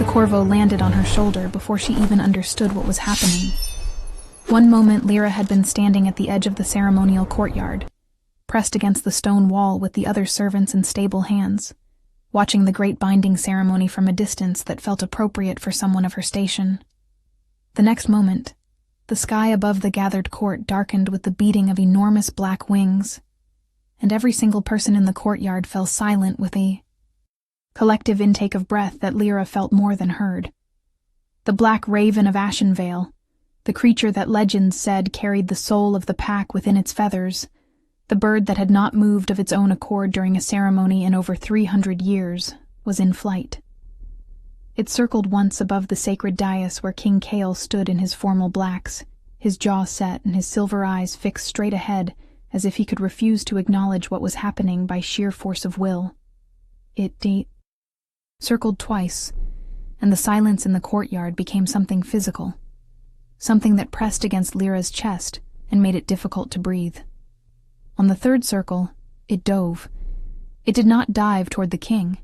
corvo landed on her shoulder before she even understood what was happening. One moment Lyra had been standing at the edge of the ceremonial courtyard, pressed against the stone wall with the other servants in stable hands, watching the great binding ceremony from a distance that felt appropriate for someone of her station. The next moment, the sky above the gathered court darkened with the beating of enormous black wings, and every single person in the courtyard fell silent with a collective intake of breath that Lyra felt more than heard. The black raven of Ashenvale, the creature that legends said carried the soul of the pack within its feathers, the bird that had not moved of its own accord during a ceremony in over 300 years, was in flight. It circled once above the sacred dais where King Chaol stood in his formal blacks, his jaw set and his silver eyes fixed straight ahead as if he could refuse to acknowledge what was happening by sheer force of will. It circled twice, and the silence in the courtyard became something physical, something that pressed against Lyra's chest and made it difficult to breathe. On the third circle, it dove. It did not dive toward the king.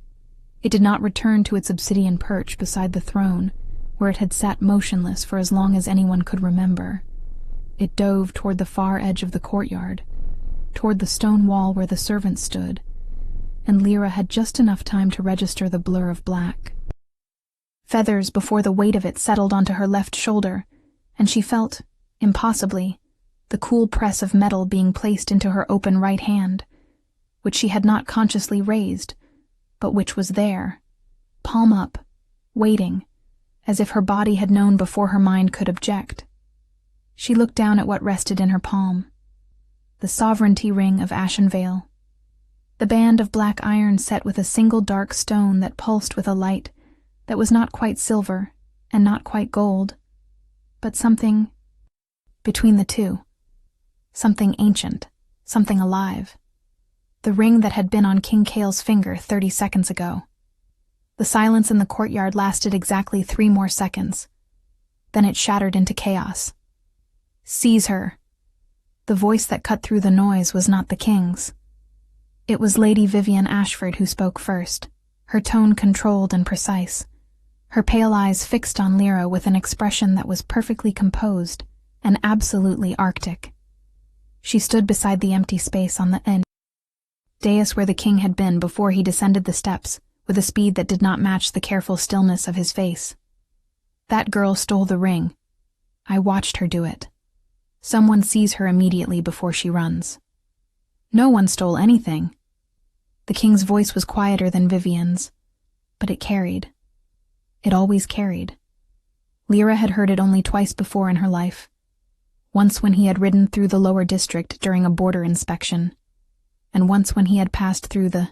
It did not return to its obsidian perch beside the throne, where it had sat motionless for as long as anyone could remember. It dove toward the far edge of the courtyard, toward the stone wall where the servants stood, and Lyra had just enough time to register the blur of black feathers before the weight of it settled onto her left shoulder, and she felt, impossibly, the cool press of metal being placed into her open right hand, which she had not consciously raised, but which was there, palm up, waiting, as if her body had known before her mind could object. She looked down at what rested in her palm. The sovereignty ring of Ashenvale. The band of black iron set with a single dark stone that pulsed with a light that was not quite silver and not quite gold, but something between the two. Something ancient, something alive. The ring that had been on King Chaol's finger 30 seconds ago. The silence in the courtyard lasted exactly 3 more seconds. Then it shattered into chaos. "Seize her." The voice that cut through the noise was not the king's. It was Lady Vivian Ashford who spoke first, her tone controlled and precise, her pale eyes fixed on Lyra with an expression that was perfectly composed and absolutely arctic. She stood beside the empty space on the end dais where the king had been before he descended the steps, with a speed that did not match the careful stillness of his face. "That girl stole the ring. I watched her do it. Someone sees her immediately before she runs." "No one stole anything." The king's voice was quieter than Vivian's, but it carried. It always carried. Lyra had heard it only twice before in her life. Once when he had ridden through the lower district during a border inspection, and once when he had passed through the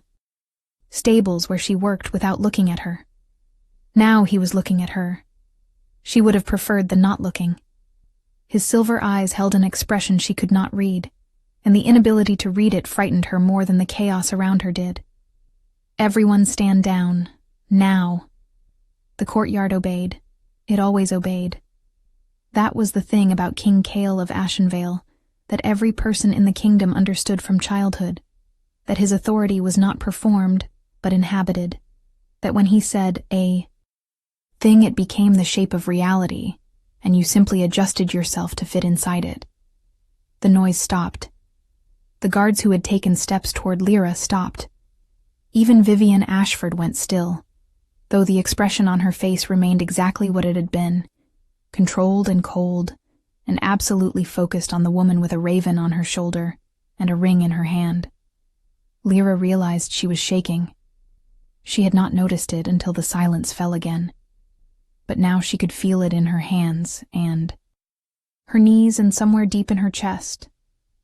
stables where she worked without looking at her. Now he was looking at her. She would have preferred the not looking. His silver eyes held an expression she could not read, and the inability to read it frightened her more than the chaos around her did. "Everyone stand down. Now." The courtyard obeyed. It always obeyed. That was the thing about King Chaol of Ashenvale, that every person in the kingdom understood from childhood, that his authority was not performed, but inhabited, that when he said a thing it became the shape of reality, and you simply adjusted yourself to fit inside it. The noise stopped. The guards who had taken steps toward Lyra stopped. Even Vivian Ashford went still, though the expression on her face remained exactly what it had been, controlled and cold, and absolutely focused on the woman with a raven on her shoulder and a ring in her hand. Lyra realized she was shaking. She had not noticed it until the silence fell again, but now she could feel it in her hands and her knees and somewhere deep in her chest,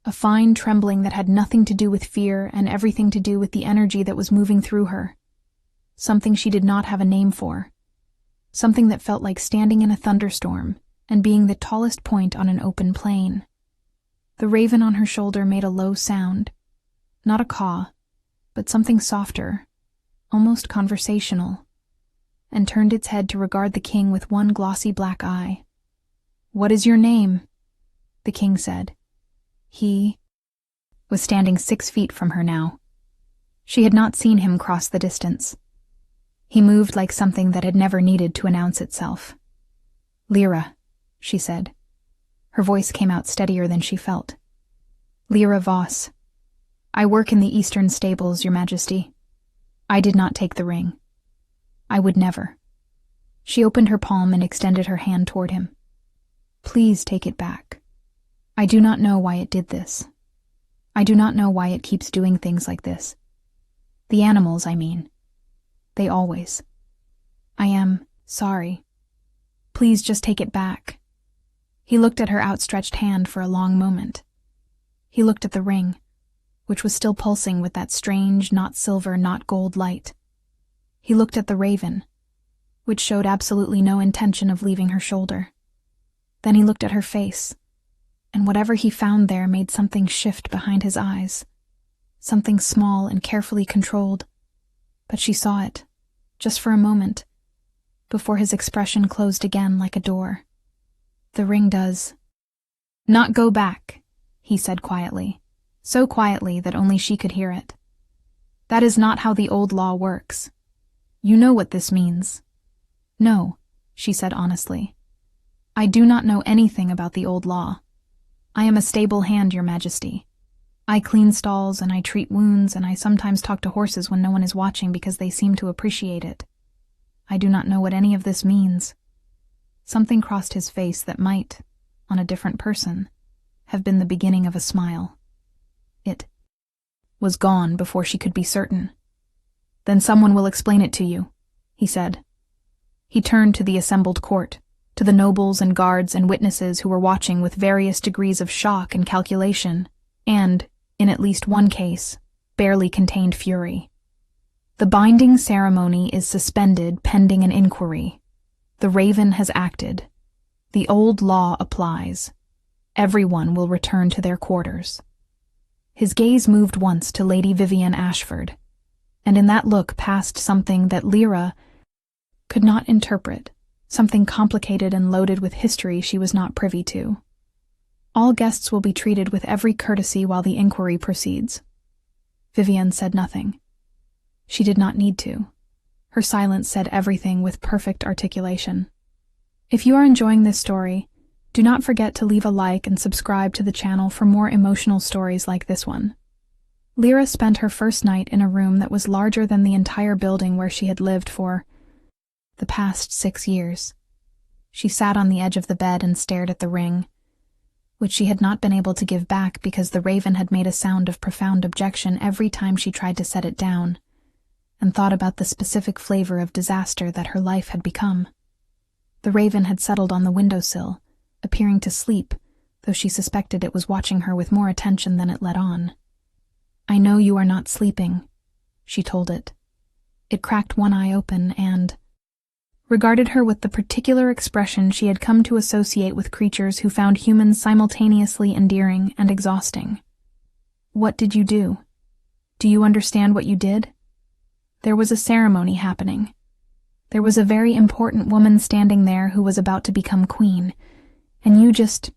a fine trembling that had nothing to do with fear and everything to do with the energy that was moving through her, something she did not have a name for. Something that felt like standing in a thunderstorm and being the tallest point on an open plain. The raven on her shoulder made a low sound, not a caw, but something softer, almost conversational, and turned its head to regard the king with one glossy black eye. "What is your name?" the king said. He was standing 6 feet from her now. She had not seen him cross the distance. He moved like something that had never needed to announce itself. "Lyra," she said. Her voice came out steadier than she felt. "Lyra Voss. I work in the Eastern Stables, Your Majesty. I did not take the ring. I would never." She opened her palm and extended her hand toward him. "Please take it back. I do not know why it did this. I do not know why it keeps doing things like this. The animals, I mean. They always. I am sorry. Please just take it back." He looked at her outstretched hand for a long moment. He looked at the ring, which was still pulsing with that strange, not silver, not gold light. He looked at the raven, which showed absolutely no intention of leaving her shoulder. Then he looked at her face, and whatever he found there made something shift behind his eyes, something small and carefully controlled, but she saw it, just for a moment, before his expression closed again like a door. "The ring does not go back," he said quietly, so quietly that only she could hear it. "That is not how the old law works. You know what this means." "No," she said honestly. "I do not know anything about the old law. I am a stable hand, Your Majesty. I clean stalls and I treat wounds and I sometimes talk to horses when no one is watching because they seem to appreciate it. I do not know what any of this means." Something crossed his face that might, on a different person, have been the beginning of a smile. It was gone before she could be certain. "Then someone will explain it to you," he said. He turned to the assembled court, to the nobles and guards and witnesses who were watching with various degrees of shock and calculation, and, in at least one case, barely contained fury. "The binding ceremony is suspended pending an inquiry. The raven has acted. The old law applies. Everyone will return to their quarters." His gaze moved once to Lady Vivian Ashford, and in that look passed something that Lyra could not interpret, something complicated and loaded with history she was not privy to. "All guests will be treated with every courtesy while the inquiry proceeds." Vivian said nothing. She did not need to. Her silence said everything with perfect articulation. If you are enjoying this story, do not forget to leave a like and subscribe to the channel for more emotional stories like this one. Lyra spent her first night in a room that was larger than the entire building where she had lived for the past 6 years. She sat on the edge of the bed and stared at the ring, which she had not been able to give back because the raven had made a sound of profound objection every time she tried to set it down, and thought about the specific flavor of disaster that her life had become. The raven had settled on the windowsill, appearing to sleep, though she suspected it was watching her with more attention than it let on. "I know you are not sleeping," she told it. It cracked one eye open and regarded her with the particular expression she had come to associate with creatures who found humans simultaneously endearing and exhausting. "What did you do? Do you understand what you did? There was a ceremony happening. There was a very important woman standing there who was about to become queen, and you just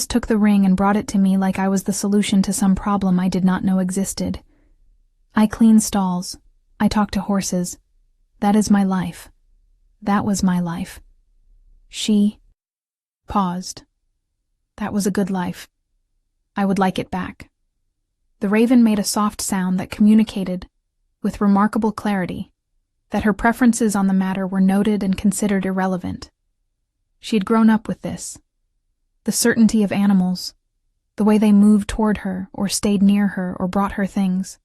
took the ring and brought it to me like I was the solution to some problem I did not know existed. I clean stalls. I talk to horses. That is my life. That was my life." She paused. "That was a good life. I would like it back." The raven made a soft sound that communicated, with remarkable clarity, that her preferences on the matter were noted and considered irrelevant. She had grown up with this. The certainty of animals, the way they moved toward her or stayed near her or brought her things,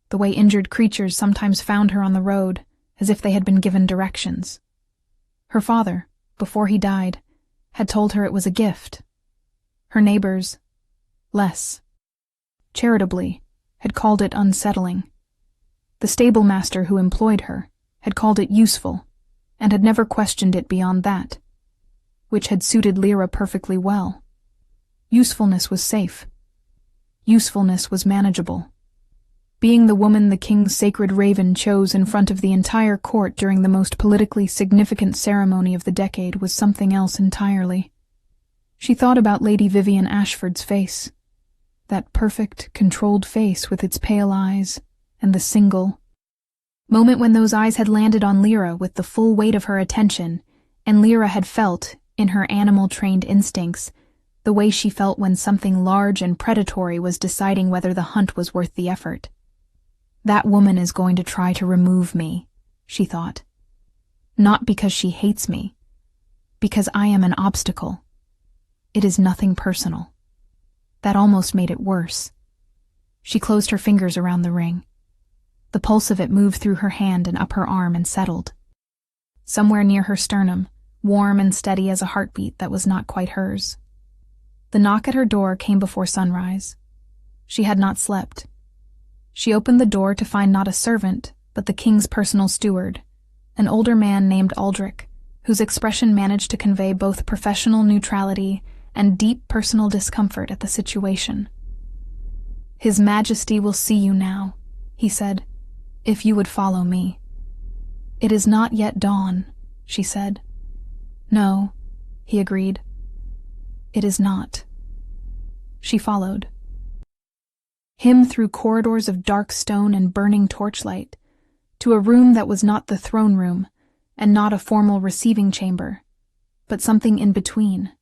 the way injured creatures sometimes found her on the road, as if they had been given directions. Her father, before he died, had told her it was a gift. Her neighbors, less charitably, had called it unsettling. The stable master who employed her had called it useful, and had never questioned it beyond that, which had suited Lyra perfectly well. Usefulness was safe. Usefulness was manageable. Being the woman the king's sacred raven chose in front of the entire court during the most politically significant ceremony of the decade was something else entirely. She thought about Lady Vivian Ashford's face, that perfect, controlled face with its pale eyes and the single, Moment when those eyes had landed on Lyra with the full weight of her attention, and Lyra had felt, in her animal-trained instincts, the way she felt when something large and predatory was deciding whether the hunt was worth the effort. That woman is going to try to remove me, she thought. Not because she hates me, because I am an obstacle. It is nothing personal. That almost made it worse. She closed her fingers around the ring. The pulse of it moved through her hand and up her arm and settled. Somewhere near her sternum, warm and steady as a heartbeat that was not quite hers. The knock at her door came before sunrise. She had not slept. She opened the door to find not a servant, but the king's personal steward, an older man named Aldrich, whose expression managed to convey both professional neutrality and deep personal discomfort at the situation. "His Majesty will see you now," he said, "if you would follow me." "It is not yet dawn," she said. "No," he agreed. "It is not." She followed. Him through corridors of dark stone and burning torchlight, to a room that was not the throne room, and not a formal receiving chamber, but something in between.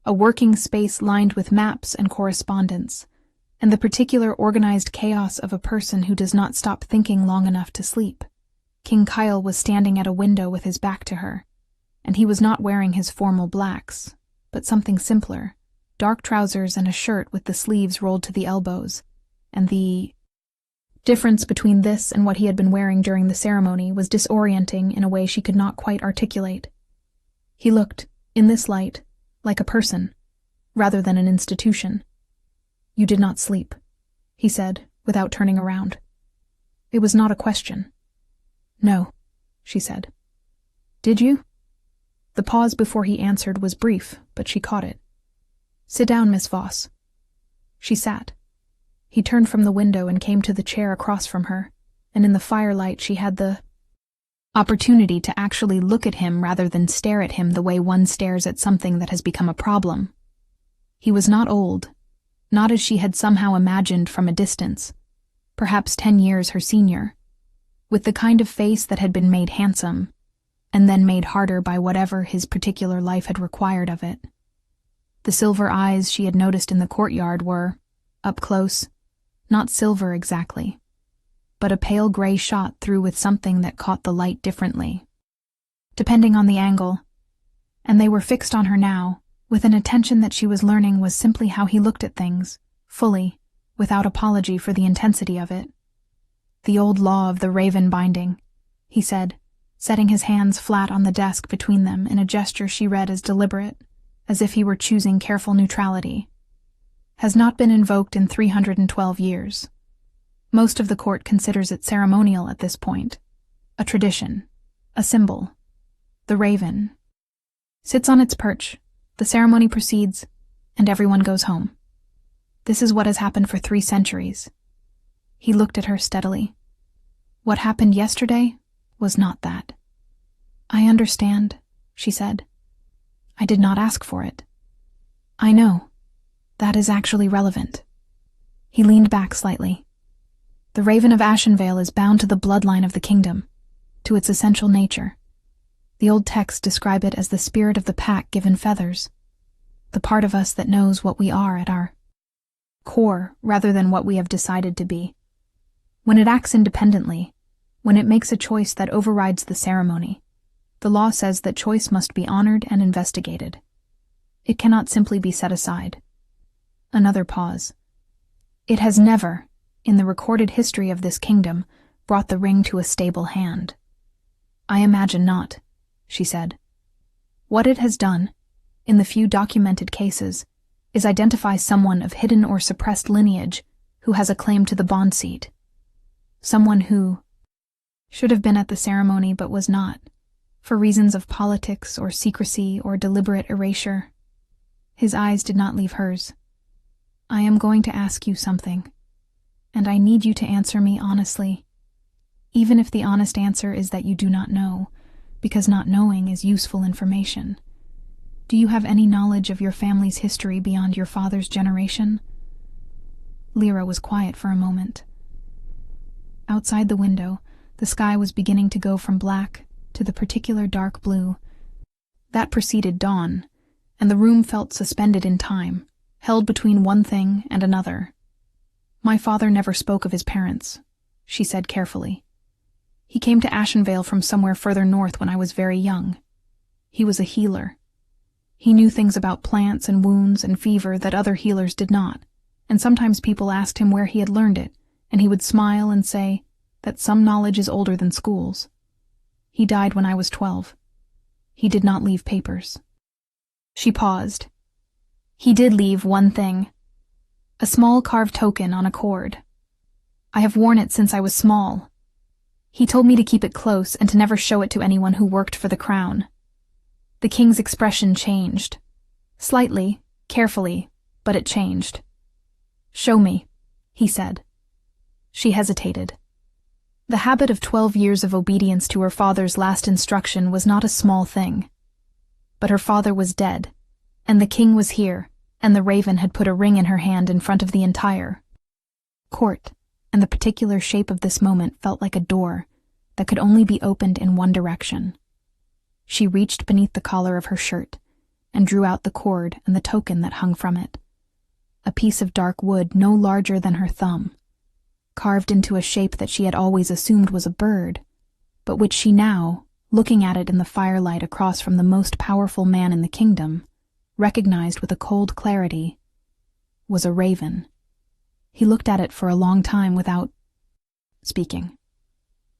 A working space lined with maps and correspondence, and the particular organized chaos of a person who does not stop thinking long enough to sleep. King Kyle was standing at a window with his back to her, and he was not wearing his formal blacks, but something simpler, dark trousers and a shirt with the sleeves rolled to the elbows, and the difference between this and what he had been wearing during the ceremony was disorienting in a way she could not quite articulate. He looked, in this light, like a person, rather than an institution. "You did not sleep," he said, without turning around. It was not a question. "No," she said. "Did you?" The pause before he answered was brief, but she caught it. "Sit down, Miss Voss." She sat. He turned from the window and came to the chair across from her, and in the firelight she had the opportunity to actually look at him rather than stare at him the way one stares at something that has become a problem. He was not old, not as she had somehow imagined from a distance, perhaps 10 years her senior, with the kind of face that had been made handsome, and then made harder by whatever his particular life had required of it. The silver eyes she had noticed in the courtyard were, up close, not silver exactly, but a pale gray shot through with something that caught the light differently, depending on the angle, and they were fixed on her now, with an attention that she was learning was simply how he looked at things, fully, without apology for the intensity of it. "The old law of the raven binding," he said, setting his hands flat on the desk between them in a gesture she read as deliberate, as if he were choosing careful neutrality, "has not been invoked in 312 years. Most of the court considers it ceremonial at this point, a tradition, a symbol. The raven sits on its perch, the ceremony proceeds, and everyone goes home. This is what has happened for 3 centuries. He looked at her steadily. What happened yesterday was not that. "I understand," she said. "I did not ask for it." "I know. That is actually relevant." He leaned back slightly. "The Raven of Ashenvale is bound to the bloodline of the kingdom, to its essential nature. The old texts describe it as the spirit of the pack given feathers, the part of us that knows what we are at our core rather than what we have decided to be. When it acts independently, when it makes a choice that overrides the ceremony, the law says that choice must be honored and investigated. It cannot simply be set aside." Another pause. "It has never, in the recorded history of this kingdom, brought the ring to a stable hand." "I imagine not," she said. "What it has done, in the few documented cases, is identify someone of hidden or suppressed lineage who has a claim to the bond seat. Someone who should have been at the ceremony but was not, for reasons of politics or secrecy or deliberate erasure." His eyes did not leave hers. "I am going to ask you something, and I need you to answer me honestly, even if the honest answer is that you do not know, because not knowing is useful information. Do you have any knowledge of your family's history beyond your father's generation?" Lyra was quiet for a moment. Outside the window, the sky was beginning to go from black to the particular dark blue. That preceded dawn, and the room felt suspended in time, held between one thing and another. "My father never spoke of his parents," she said carefully. "He came to Ashenvale from somewhere further north when I was very young. He was a healer. He knew things about plants and wounds and fever that other healers did not, and sometimes people asked him where he had learned it, and he would smile and say that some knowledge is older than schools. He died when I was 12. He did not leave papers." She paused. "He did leave one thing. A small carved token on a cord. I have worn it since I was small. He told me to keep it close and to never show it to anyone who worked for the crown." The king's expression changed. Slightly, carefully, but it changed. "Show me," he said. She hesitated. The habit of 12 years of obedience to her father's last instruction was not a small thing. But her father was dead, and the king was here, and the raven had put a ring in her hand in front of the entire court, and the particular shape of this moment felt like a door that could only be opened in one direction. She reached beneath the collar of her shirt and drew out the cord and the token that hung from it. A piece of dark wood no larger than her thumb, carved into a shape that she had always assumed was a bird, but which she now, looking at it in the firelight across from the most powerful man in the kingdom, recognized with a cold clarity, was a raven. He looked at it for a long time without speaking.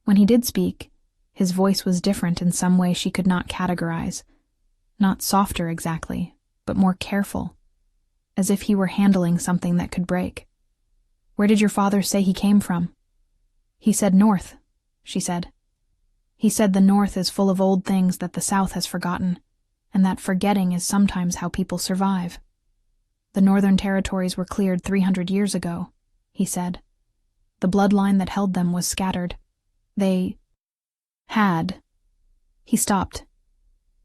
When he did speak, his voice was different in some way she could not categorize. Not softer exactly, but more careful, as if he were handling something that could break. "Where did your father say he came from?" "He said north," she said. "He said the north is full of old things that the south has forgotten, and that forgetting is sometimes how people survive. The northern territories were cleared 300 years ago," he said. "The bloodline that held them was scattered. They had..." He stopped.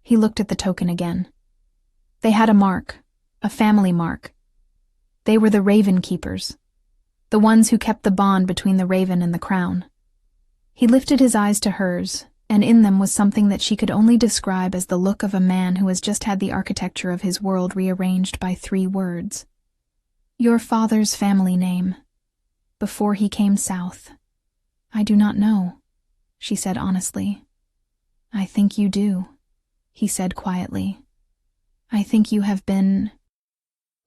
He looked at the token again. "They had a mark, a family mark. They were the Raven Keepers, the ones who kept the bond between the raven and the crown." He lifted his eyes to hers, and in them was something that she could only describe as the look of a man who has just had the architecture of his world rearranged by 3 words. "Your father's family name, before he came south." "I do not know," she said honestly. "I think you do," he said quietly. "I think you have been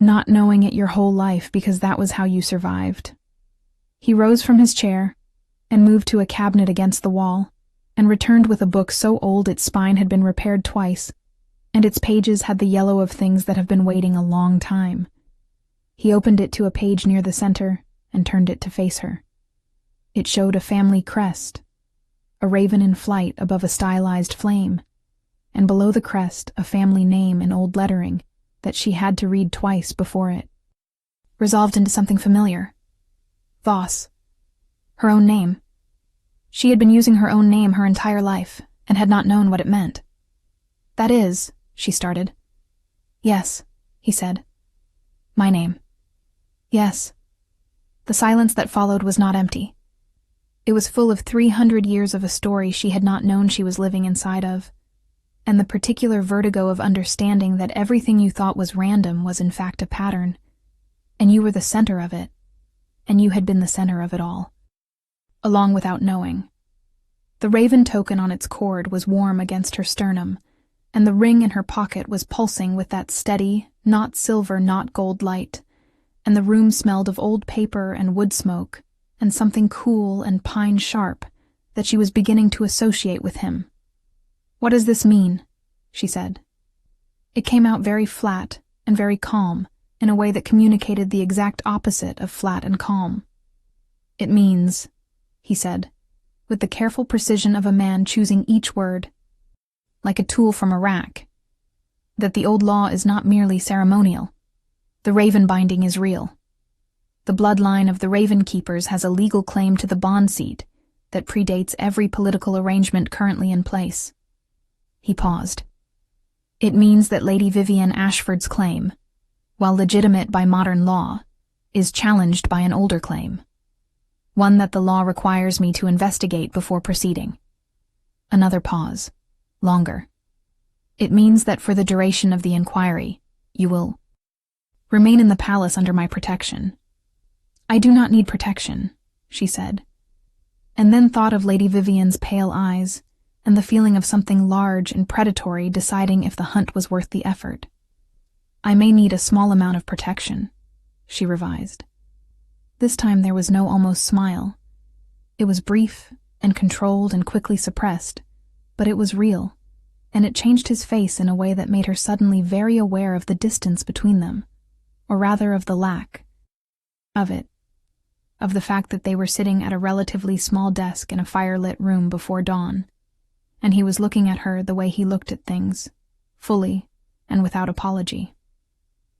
not knowing it your whole life because that was how you survived." He rose from his chair and moved to a cabinet against the wall, and returned with a book so old its spine had been repaired twice, and its pages had the yellow of things that have been waiting a long time. He opened it to a page near the center and turned it to face her. It showed a family crest, a raven in flight above a stylized flame, and below the crest a family name in old lettering that she had to read twice before it resolved into something familiar. Voss. Her own name. She had been using her own name her entire life, and had not known what it meant. "That is," she started. "Yes," he said. "My name." "Yes." The silence that followed was not empty. It was full of 300 years of a story she had not known she was living inside of, and the particular vertigo of understanding that everything you thought was random was in fact a pattern, and you were the center of it, and you had been the center of it all, along without knowing. The raven token on its cord was warm against her sternum, and the ring in her pocket was pulsing with that steady, not silver, not gold light, and the room smelled of old paper and wood smoke, and something cool and pine sharp that she was beginning to associate with him. "What does this mean?" she said. It came out very flat and very calm, in a way that communicated the exact opposite of flat and calm. "It means," he said, with the careful precision of a man choosing each word, like a tool from a rack, "that the old law is not merely ceremonial. The raven binding is real. The bloodline of the Raven Keepers has a legal claim to the bond seat that predates every political arrangement currently in place." He paused. "It means that Lady Vivian Ashford's claim, while legitimate by modern law, is challenged by an older claim. One that the law requires me to investigate before proceeding. Another pause. Longer. It means that for the duration of the inquiry, you will remain in the palace under my protection. I do not need protection, she said, and then thought of Lady Vivian's pale eyes and the feeling of something large and predatory deciding if the hunt was worth the effort. I may need a small amount of protection, she revised. This time there was no almost smile. It was brief and controlled and quickly suppressed, but it was real, and it changed his face in a way that made her suddenly very aware of the distance between them, or rather of the lack of it, of the fact that they were sitting at a relatively small desk in a fire-lit room before dawn, and he was looking at her the way he looked at things, fully and without apology.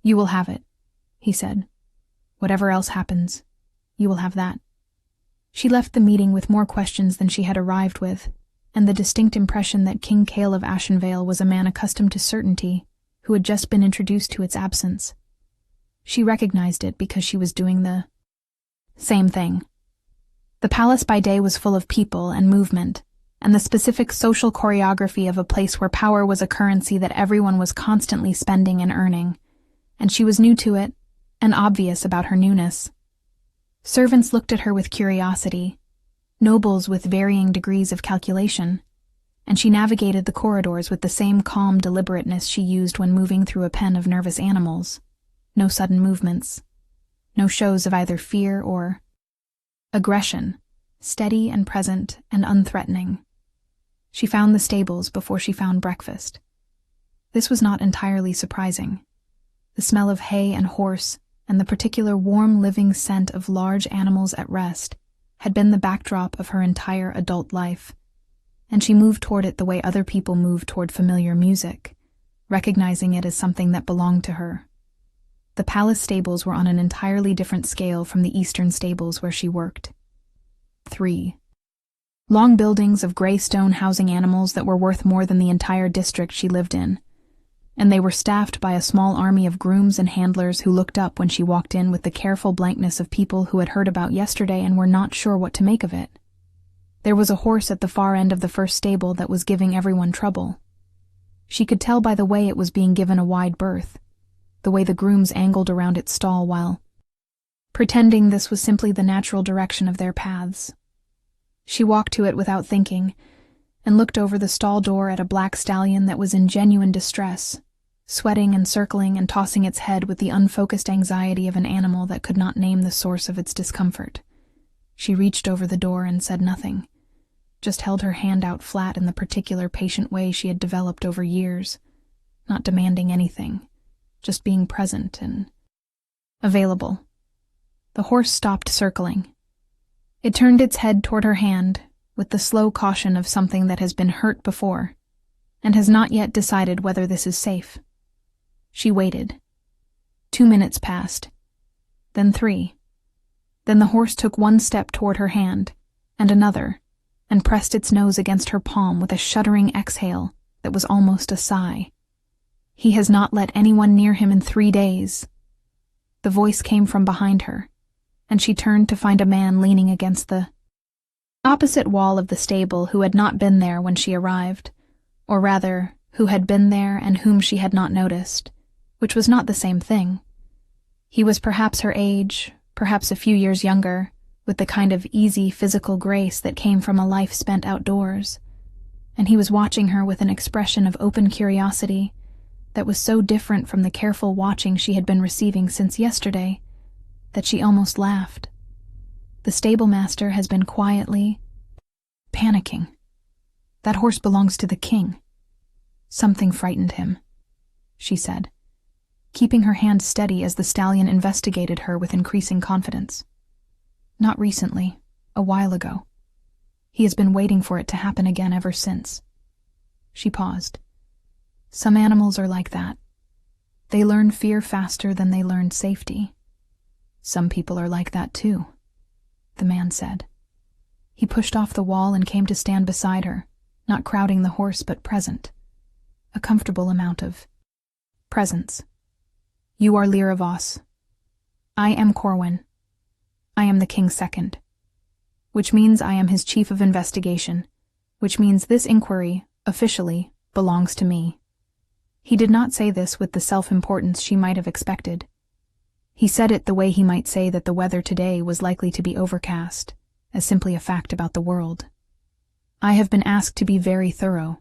You will have it, he said. Whatever else happens, you will have that. She left the meeting with more questions than she had arrived with, and the distinct impression that King Cale of Ashenvale was a man accustomed to certainty, who had just been introduced to its absence. She recognized it because she was doing the same thing. The palace by day was full of people and movement, and the specific social choreography of a place where power was a currency that everyone was constantly spending and earning, and she was new to it, and obvious about her newness. Servants looked at her with curiosity, nobles with varying degrees of calculation, and she navigated the corridors with the same calm deliberateness she used when moving through a pen of nervous animals. No sudden movements, no shows of either fear or aggression, steady and present and unthreatening. She found the stables before she found breakfast. This was not entirely surprising. The smell of hay and horse, and the particular warm living scent of large animals at rest, had been the backdrop of her entire adult life, and she moved toward it the way other people move toward familiar music, recognizing it as something that belonged to her. The palace stables were on an entirely different scale from the eastern stables where she worked. 3. Long buildings of gray stone housing animals that were worth more than the entire district she lived in, and they were staffed by a small army of grooms and handlers who looked up when she walked in with the careful blankness of people who had heard about yesterday and were not sure what to make of it. There was a horse at the far end of the first stable that was giving everyone trouble. She could tell by the way it was being given a wide berth, the way the grooms angled around its stall while pretending this was simply the natural direction of their paths. She walked to it without thinking, and looked over the stall door at a black stallion that was in genuine distress, sweating and circling and tossing its head with the unfocused anxiety of an animal that could not name the source of its discomfort. She reached over the door and said nothing, just held her hand out flat in the particular patient way she had developed over years, not demanding anything, just being present and available. The horse stopped circling. It turned its head toward her hand, with the slow caution of something that has been hurt before, and has not yet decided whether this is safe. She waited. 2 minutes passed, then 3. Then the horse took one step toward her hand, and another, and pressed its nose against her palm with a shuddering exhale that was almost a sigh. He has not let anyone near him in 3 days. The voice came from behind her, and she turned to find a man leaning against the opposite wall of the stable who had not been there when she arrived, or rather, who had been there and whom she had not noticed, which was not the same thing. He was perhaps her age, perhaps a few years younger, with the kind of easy physical grace that came from a life spent outdoors, and he was watching her with an expression of open curiosity that was so different from the careful watching she had been receiving since yesterday that she almost laughed. The stablemaster has been quietly panicking. That horse belongs to the king. Something frightened him, she said, keeping her hand steady as the stallion investigated her with increasing confidence. Not recently, a while ago. He has been waiting for it to happen again ever since. She paused. Some animals are like that. They learn fear faster than they learn safety. Some people are like that too, the man said. He pushed off the wall and came to stand beside her, not crowding the horse but present. A comfortable amount of presence. You are Lyra Voss. I am Corwin. I am the king's second. which means I am his chief of investigation, which means this inquiry, officially, belongs to me. He did not say this with the self-importance she might have expected. He said it the way he might say that the weather today was likely to be overcast, as simply a fact about the world. I have been asked to be very thorough.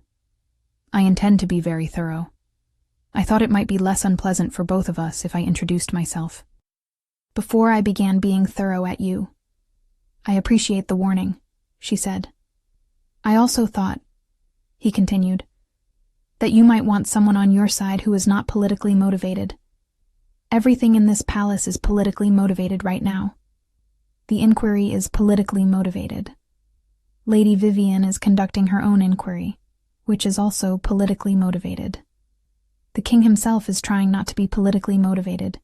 I intend to be very thorough. I thought it might be less unpleasant for both of us if I introduced myself. Before I began being thorough at you, I appreciate the warning, she said. I also thought, he continued, that you might want someone on your side who is not politically motivated. Everything in this palace is politically motivated right now. The inquiry is politically motivated. Lady Vivian is conducting her own inquiry, which is also politically motivated. The king himself is trying not to be politically motivated,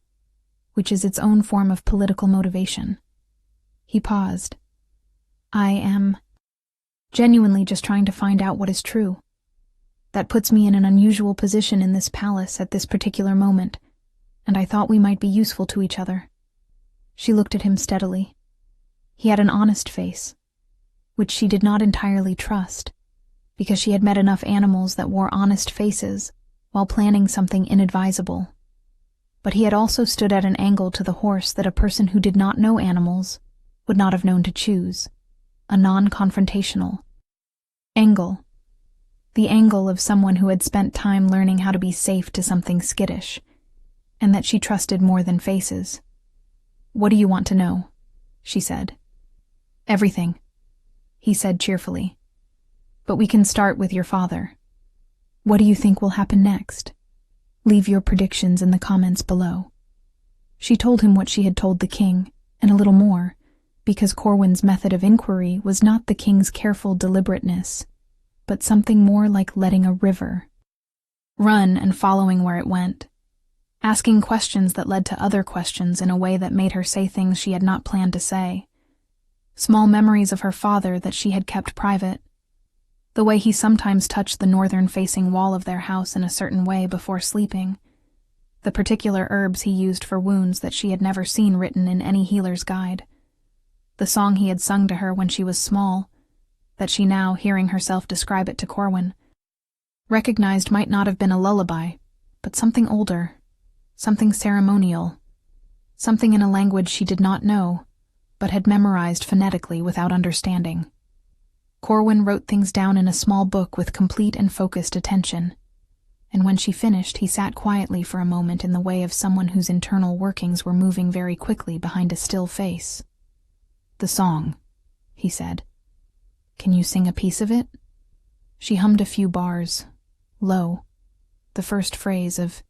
which is its own form of political motivation. He paused. I am genuinely just trying to find out what is true. That puts me in an unusual position in this palace at this particular moment, and I thought we might be useful to each other. She looked at him steadily. He had an honest face, which she did not entirely trust, because she had met enough animals that wore honest faces while planning something inadvisable. But he had also stood at an angle to the horse that a person who did not know animals would not have known to choose, a non-confrontational angle. The angle of someone who had spent time learning how to be safe to something skittish, and that she trusted more than faces. What do you want to know? She said. Everything, he said cheerfully. But we can start with your father. What do you think will happen next? Leave your predictions in the comments below. She told him what she had told the king, and a little more, because Corwin's method of inquiry was not the king's careful deliberateness, but something more like letting a river run and following where it went, asking questions that led to other questions in a way that made her say things she had not planned to say. Small memories of her father that she had kept private, the way he sometimes touched the northern-facing wall of their house in a certain way before sleeping, the particular herbs he used for wounds that she had never seen written in any healer's guide, the song he had sung to her when she was small, that she now, hearing herself describe it to Corwin, recognized might not have been a lullaby, but something older, something ceremonial, something in a language she did not know, but had memorized phonetically without understanding. Corwin wrote things down in a small book with complete and focused attention, and when she finished, he sat quietly for a moment in the way of someone whose internal workings were moving very quickly behind a still face. The song, he said. Can you sing a piece of it? She hummed a few bars, low, the first phrase of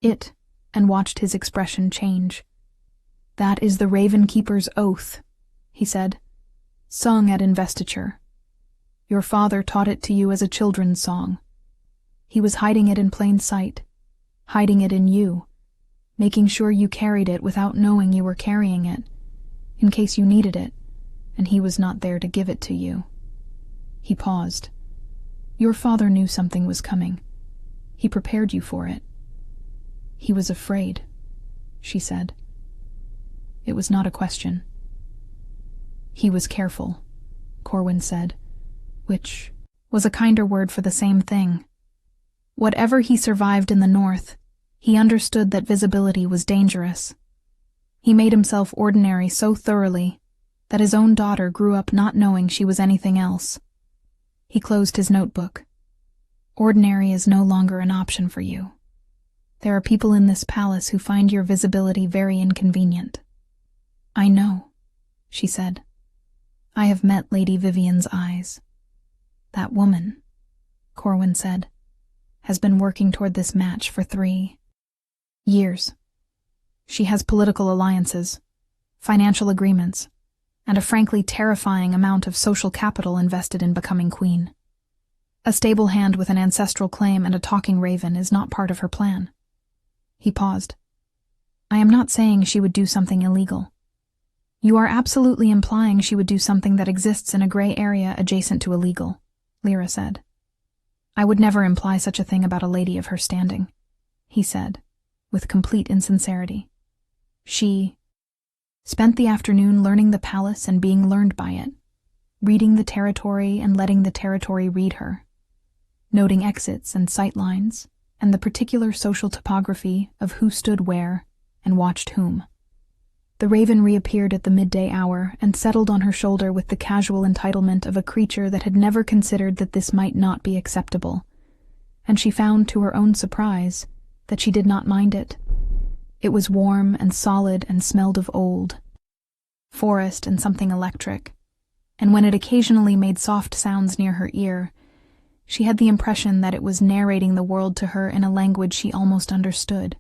it, and watched his expression change. That is the Raven Keeper's oath, he said, sung at investiture. Your father taught it to you as a children's song. He was hiding it in plain sight, hiding it in you, making sure you carried it without knowing you were carrying it, in case you needed it, and he was not there to give it to you. He paused. Your father knew something was coming. He prepared you for it. He was afraid, she said. It was not a question. He was careful, Corwin said, which was a kinder word for the same thing. Whatever he survived in the north, he understood that visibility was dangerous. He made himself ordinary so thoroughly that his own daughter grew up not knowing she was anything else. He closed his notebook. Ordinary is no longer an option for you. There are people in this palace who find your visibility very inconvenient. I know, she said. I have met Lady Vivian's eyes. That woman, Corwin said, has been working toward this match for 3 years. She has political alliances, financial agreements, and a frankly terrifying amount of social capital invested in becoming queen. A stable hand with an ancestral claim and a talking raven is not part of her plan. He paused. I am not saying she would do something illegal. You are absolutely implying she would do something that exists in a gray area adjacent to illegal, Lyra said. I would never imply such a thing about a lady of her standing, he said, with complete insincerity. She Spent the afternoon learning the palace and being learned by it, reading the territory and letting the territory read her, noting exits and sight lines, and the particular social topography of who stood where and watched whom. The raven reappeared at the midday hour and settled on her shoulder with the casual entitlement of a creature that had never considered that this might not be acceptable, and she found, to her own surprise, that she did not mind it. It was warm and solid and smelled of old, forest and something electric, and when it occasionally made soft sounds near her ear, she had the impression that it was narrating the world to her in a language she almost understood.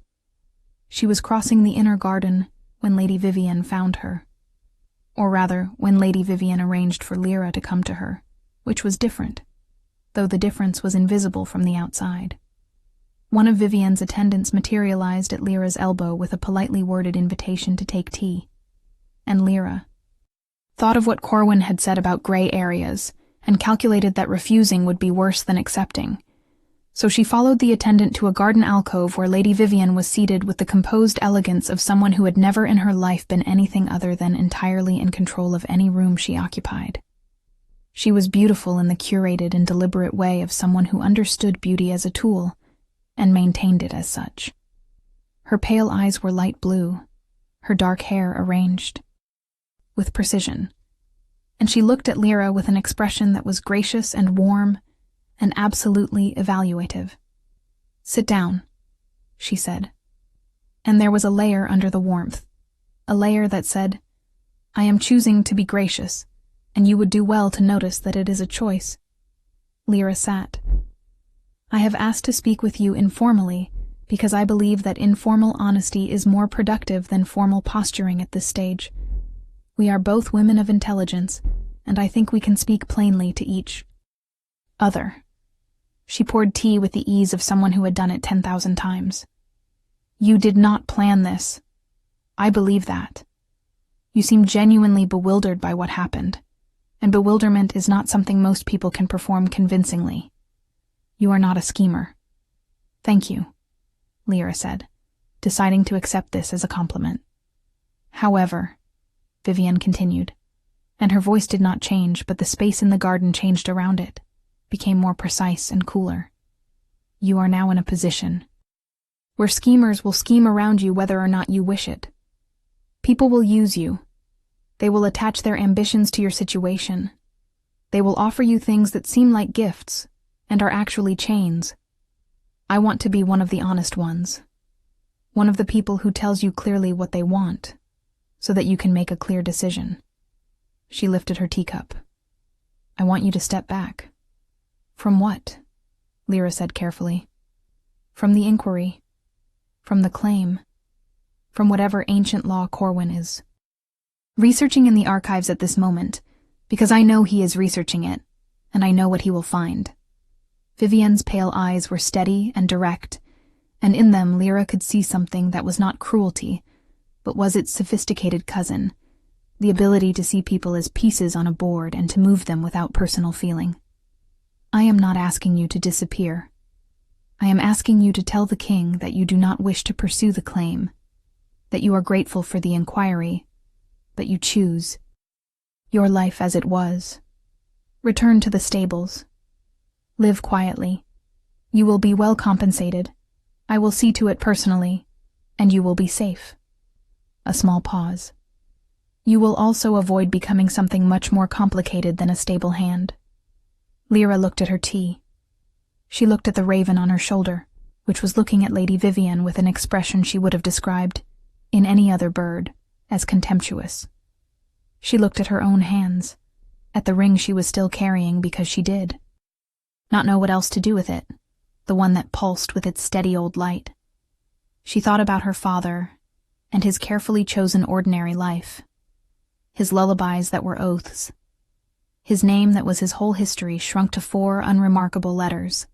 She was crossing the inner garden when Lady Vivian found her. Or rather, when Lady Vivian arranged for Lyra to come to her, which was different, though the difference was invisible from the outside. One of Vivian's attendants materialized at Lyra's elbow with a politely worded invitation to take tea, and Lyra thought of what Corwin had said about gray areas and calculated that refusing would be worse than accepting. So she followed the attendant to a garden alcove where Lady Vivian was seated with the composed elegance of someone who had never in her life been anything other than entirely in control of any room she occupied. She was beautiful in the curated and deliberate way of someone who understood beauty as a tool and maintained it as such. Her pale eyes were light blue, her dark hair arranged with precision, and she looked at Lyra with an expression that was gracious and warm and absolutely evaluative. "Sit down," she said. And there was a layer under the warmth, a layer that said, "I am choosing to be gracious, and you would do well to notice that it is a choice." Lyra sat. "I have asked to speak with you informally because I believe that informal honesty is more productive than formal posturing at this stage. We are both women of intelligence, and I think we can speak plainly to each other." She poured tea with the ease of someone who had done it 10,000 times. "You did not plan this. I believe that. You seem genuinely bewildered by what happened, and bewilderment is not something most people can perform convincingly. You are not a schemer." "Thank you," Lyra said, deciding to accept this as a compliment. "However," Vivian continued, and her voice did not change, but the space in the garden changed around it, became more precise and cooler. "You are now in a position where schemers will scheme around you whether or not you wish it. People will use you. They will attach their ambitions to your situation. They will offer you things that seem like gifts and are actually chains. I want to be one of the honest ones, one of the people who tells you clearly what they want, so that you can make a clear decision." She lifted her teacup. "I want you to step back." "From what?" Lyra said carefully. "From the inquiry. From the claim. From whatever ancient law Corwin is researching in the archives at this moment, because I know he is researching it, and I know what he will find." Vivian's pale eyes were steady and direct, and in them Lyra could see something that was not cruelty, but was its sophisticated cousin, the ability to see people as pieces on a board and to move them without personal feeling. "I am not asking you to disappear. I am asking you to tell the king that you do not wish to pursue the claim, that you are grateful for the inquiry, but you choose your life as it was. Return to the stables. Live quietly. You will be well compensated. I will see to it personally, and you will be safe." A small pause. "You will also avoid becoming something much more complicated than a stable hand." Lyra looked at her tea. She looked at the raven on her shoulder, which was looking at Lady Vivian with an expression she would have described, in any other bird, as contemptuous. She looked at her own hands, at the ring she was still carrying because she did not know what else to do with it, the one that pulsed with its steady old light. She thought about her father and his carefully chosen ordinary life, his lullabies that were oaths, his name that was his whole history shrunk to 4 unremarkable letters.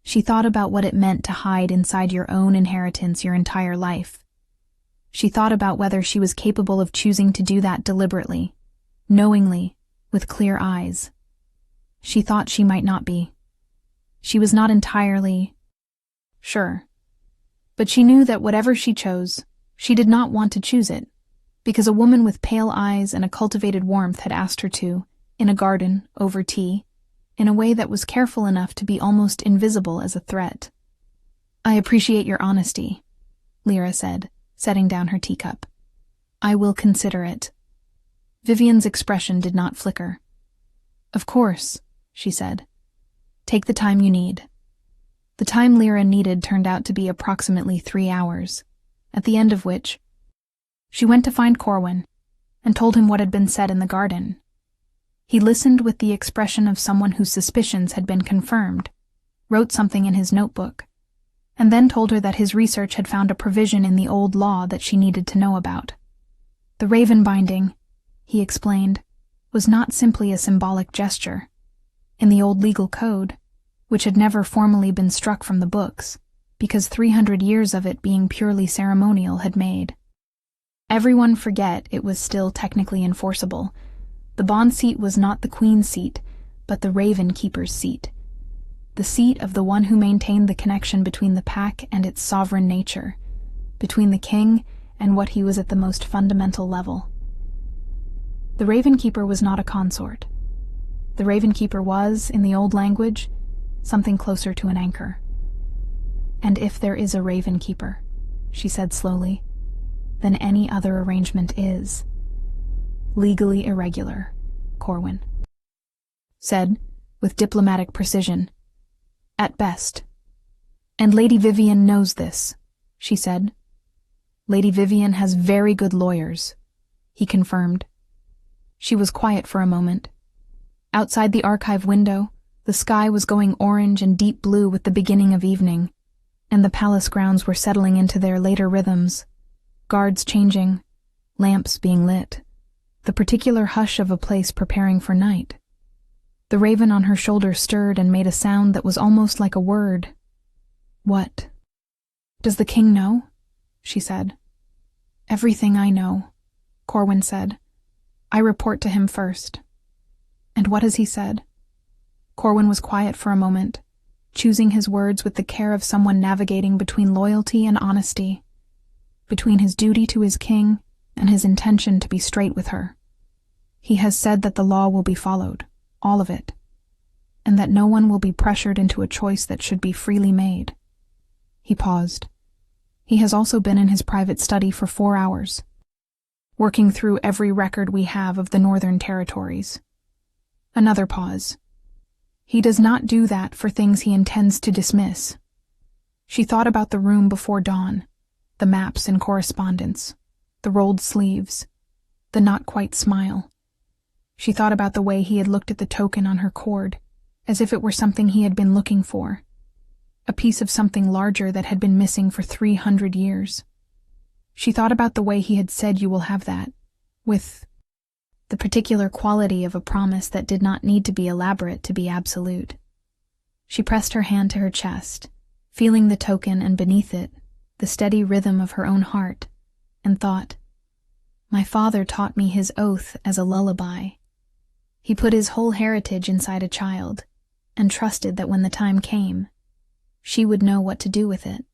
She thought about what it meant to hide inside your own inheritance your entire life. She thought about whether she was capable of choosing to do that deliberately, knowingly, with clear eyes. She thought she might not be. She was not entirely sure, but she knew that whatever she chose, she did not want to choose it. because a woman with pale eyes and a cultivated warmth had asked her to, in a garden, over tea, in a way that was careful enough to be almost invisible as a threat. "I appreciate your honesty," Lyra said, setting down her teacup. "I will consider it." Vivian's expression did not flicker. "Of course," she said. "Take the time you need." The time Lyra needed turned out to be approximately 3 hours, at the end of which she went to find Corwin and told him what had been said in the garden. He listened with the expression of someone whose suspicions had been confirmed, wrote something in his notebook, and then told her that his research had found a provision in the old law that she needed to know about. The raven binding, he explained, was not simply a symbolic gesture. In the old legal code, which had never formally been struck from the books, because 300 years of it being purely ceremonial had made everyone forget it was still technically enforceable. The bond seat was not the queen's seat, but the raven keeper's seat. The seat of the one who maintained the connection between the pack and its sovereign nature, between the king and what he was at the most fundamental level. The raven keeper was not a consort. The raven keeper was, in the old language, something closer to an anchor. "And if there is a raven keeper," she said slowly, "then any other arrangement is legally irregular," Corwin said, with diplomatic precision. "At best. And Lady Vivian knows this," she said. "Lady Vivian has very good lawyers," he confirmed. She was quiet for a moment. Outside the archive window, the sky was going orange and deep blue with the beginning of evening, and the palace grounds were settling into their later rhythms, guards changing, lamps being lit, the particular hush of a place preparing for night. The raven on her shoulder stirred and made a sound that was almost like a word. "What?" "Does the king know?" she said. "Everything I know," Corwin said. "I report to him first." "And what has he said?" Corwin was quiet for a moment, choosing his words with the care of someone navigating between loyalty and honesty, between his duty to his king and his intention to be straight with her. "He has said that the law will be followed, all of it, and that no one will be pressured into a choice that should be freely made." He paused. "He has also been in his private study for 4 hours, working through every record we have of the Northern Territories." Another pause. "He does not do that for things he intends to dismiss." She thought about the room before dawn, the maps and correspondence, the rolled sleeves, the not-quite smile. She thought about the way he had looked at the token on her cord, as if it were something he had been looking for, a piece of something larger that had been missing for 300 years. She thought about the way he had said, "You will have that," with the particular quality of a promise that did not need to be elaborate to be absolute. She pressed her hand to her chest, feeling the token and beneath it, the steady rhythm of her own heart, and thought, "My father taught me his oath as a lullaby. He put his whole heritage inside a child, and trusted that when the time came, she would know what to do with it."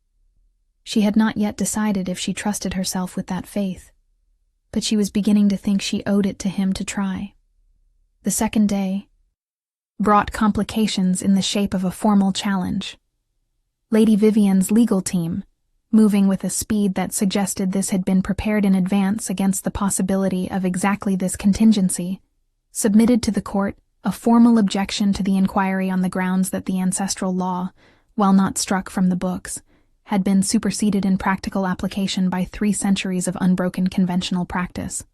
She had not yet decided if she trusted herself with that faith, but she was beginning to think she owed it to him to try. The second day brought complications in the shape of a formal challenge. Lady Vivian's legal team, moving with a speed that suggested this had been prepared in advance against the possibility of exactly this contingency, submitted to the court a formal objection to the inquiry on the grounds that the ancestral law, while not struck from the books, had been superseded in practical application by 3 centuries of unbroken conventional practice.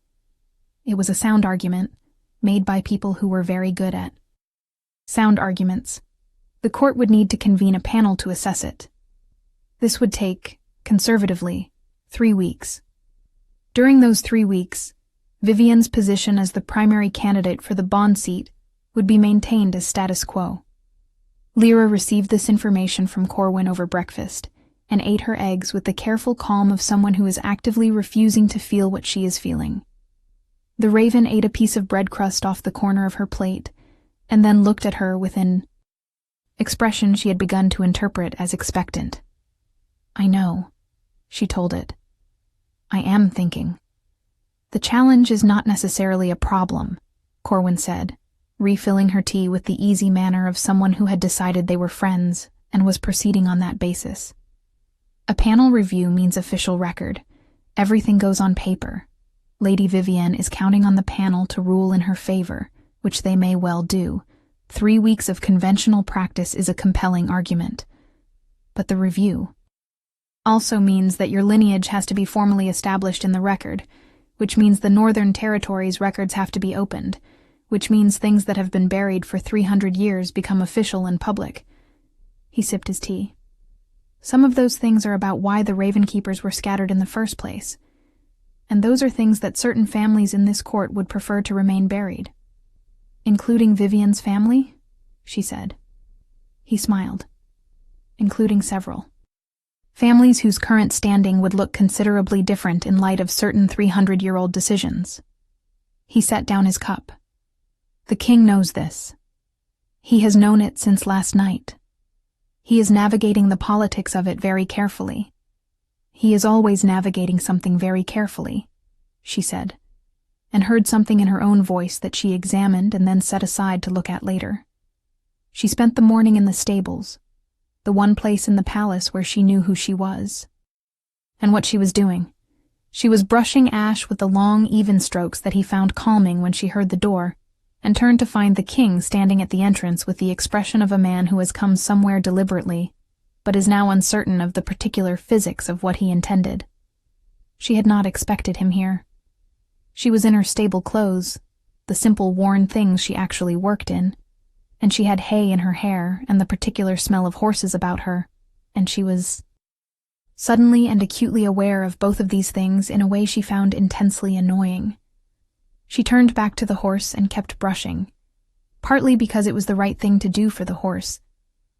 It was a sound argument, made by people who were very good at sound arguments. The court would need to convene a panel to assess it. This would take, conservatively, 3 weeks. During those 3 weeks, Vivian's position as the primary candidate for the bond seat would be maintained as status quo. Lyra received this information from Corwin over breakfast, and ate her eggs with the careful calm of someone who is actively refusing to feel what she is feeling. The raven ate a piece of bread crust off the corner of her plate, and then looked at her with an expression she had begun to interpret as expectant. "I know," she told it. "I am thinking." The challenge is not necessarily a problem, Corwin said, refilling her tea with the easy manner of someone who had decided they were friends and was proceeding on that basis. A panel review means official record. Everything goes on paper. Lady Vivienne is counting on the panel to rule in her favor, which they may well do. 3 weeks of conventional practice is a compelling argument. But the review also means that your lineage has to be formally established in the record, which means the Northern Territories' records have to be opened, which means things that have been buried for 300 years become official and public. He sipped his tea. Some of those things are about why the Ravenkeepers were scattered in the first place, and those are things that certain families in this court would prefer to remain buried. Including Vivienne's family? She said. He smiled. Including several. Families whose current standing would look considerably different in light of certain 300-year-old decisions. He set down his cup. The king knows this. He has known it since last night. He is navigating the politics of it very carefully. He is always navigating something very carefully, she said, and heard something in her own voice that she examined and then set aside to look at later. She spent the morning in the stables, the one place in the palace where she knew who she was. And what she was doing. She was brushing Ash with the long, even strokes that he found calming when she heard the door, and turned to find the king standing at the entrance with the expression of a man who has come somewhere deliberately, but is now uncertain of the particular physics of what he intended. She had not expected him here. She was in her stable clothes, the simple worn things she actually worked in, and she had hay in her hair and the particular smell of horses about her, and she was suddenly and acutely aware of both of these things in a way she found intensely annoying. She turned back to the horse and kept brushing, partly because it was the right thing to do for the horse,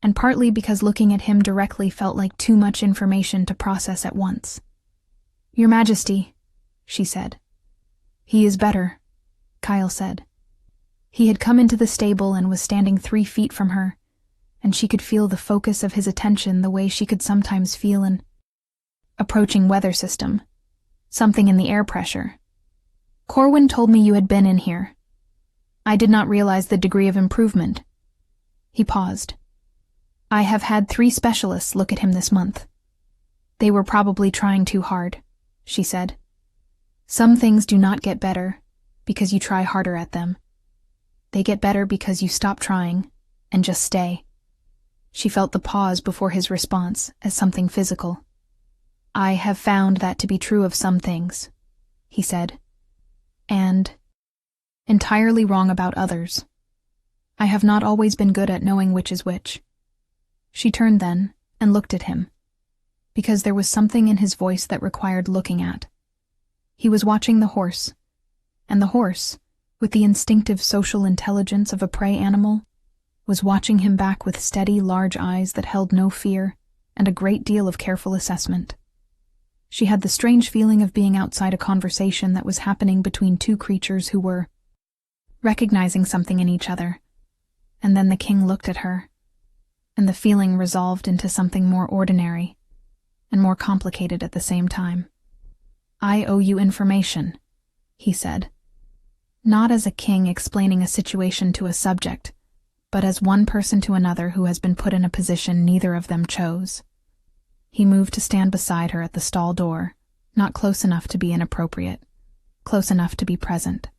and partly because looking at him directly felt like too much information to process at once. "Your Majesty," she said. "He is better," Kyle said. He had come into the stable and was standing 3 feet from her, and she could feel the focus of his attention the way she could sometimes feel an approaching weather system, something in the air pressure. "Corwin told me you had been in here. I did not realize the degree of improvement." He paused. "I have had 3 specialists look at him this month. They were probably trying too hard," she said. "Some things do not get better because you try harder at them. They get better because you stop trying and just stay." She felt the pause before his response as something physical. "I have found that to be true of some things," he said, "and entirely wrong about others. I have not always been good at knowing which is which." She turned then and looked at him, because there was something in his voice that required looking at. He was watching the horse, and the horse, with the instinctive social intelligence of a prey animal, was watching him back with steady, large eyes that held no fear and a great deal of careful assessment. She had the strange feeling of being outside a conversation that was happening between 2 creatures who were recognizing something in each other. And then the king looked at her, and the feeling resolved into something more ordinary and more complicated at the same time. "I owe you information," he said. Not as a king explaining a situation to a subject, but as one person to another who has been put in a position neither of them chose. He moved to stand beside her at the stall door, not close enough to be inappropriate, close enough to be present.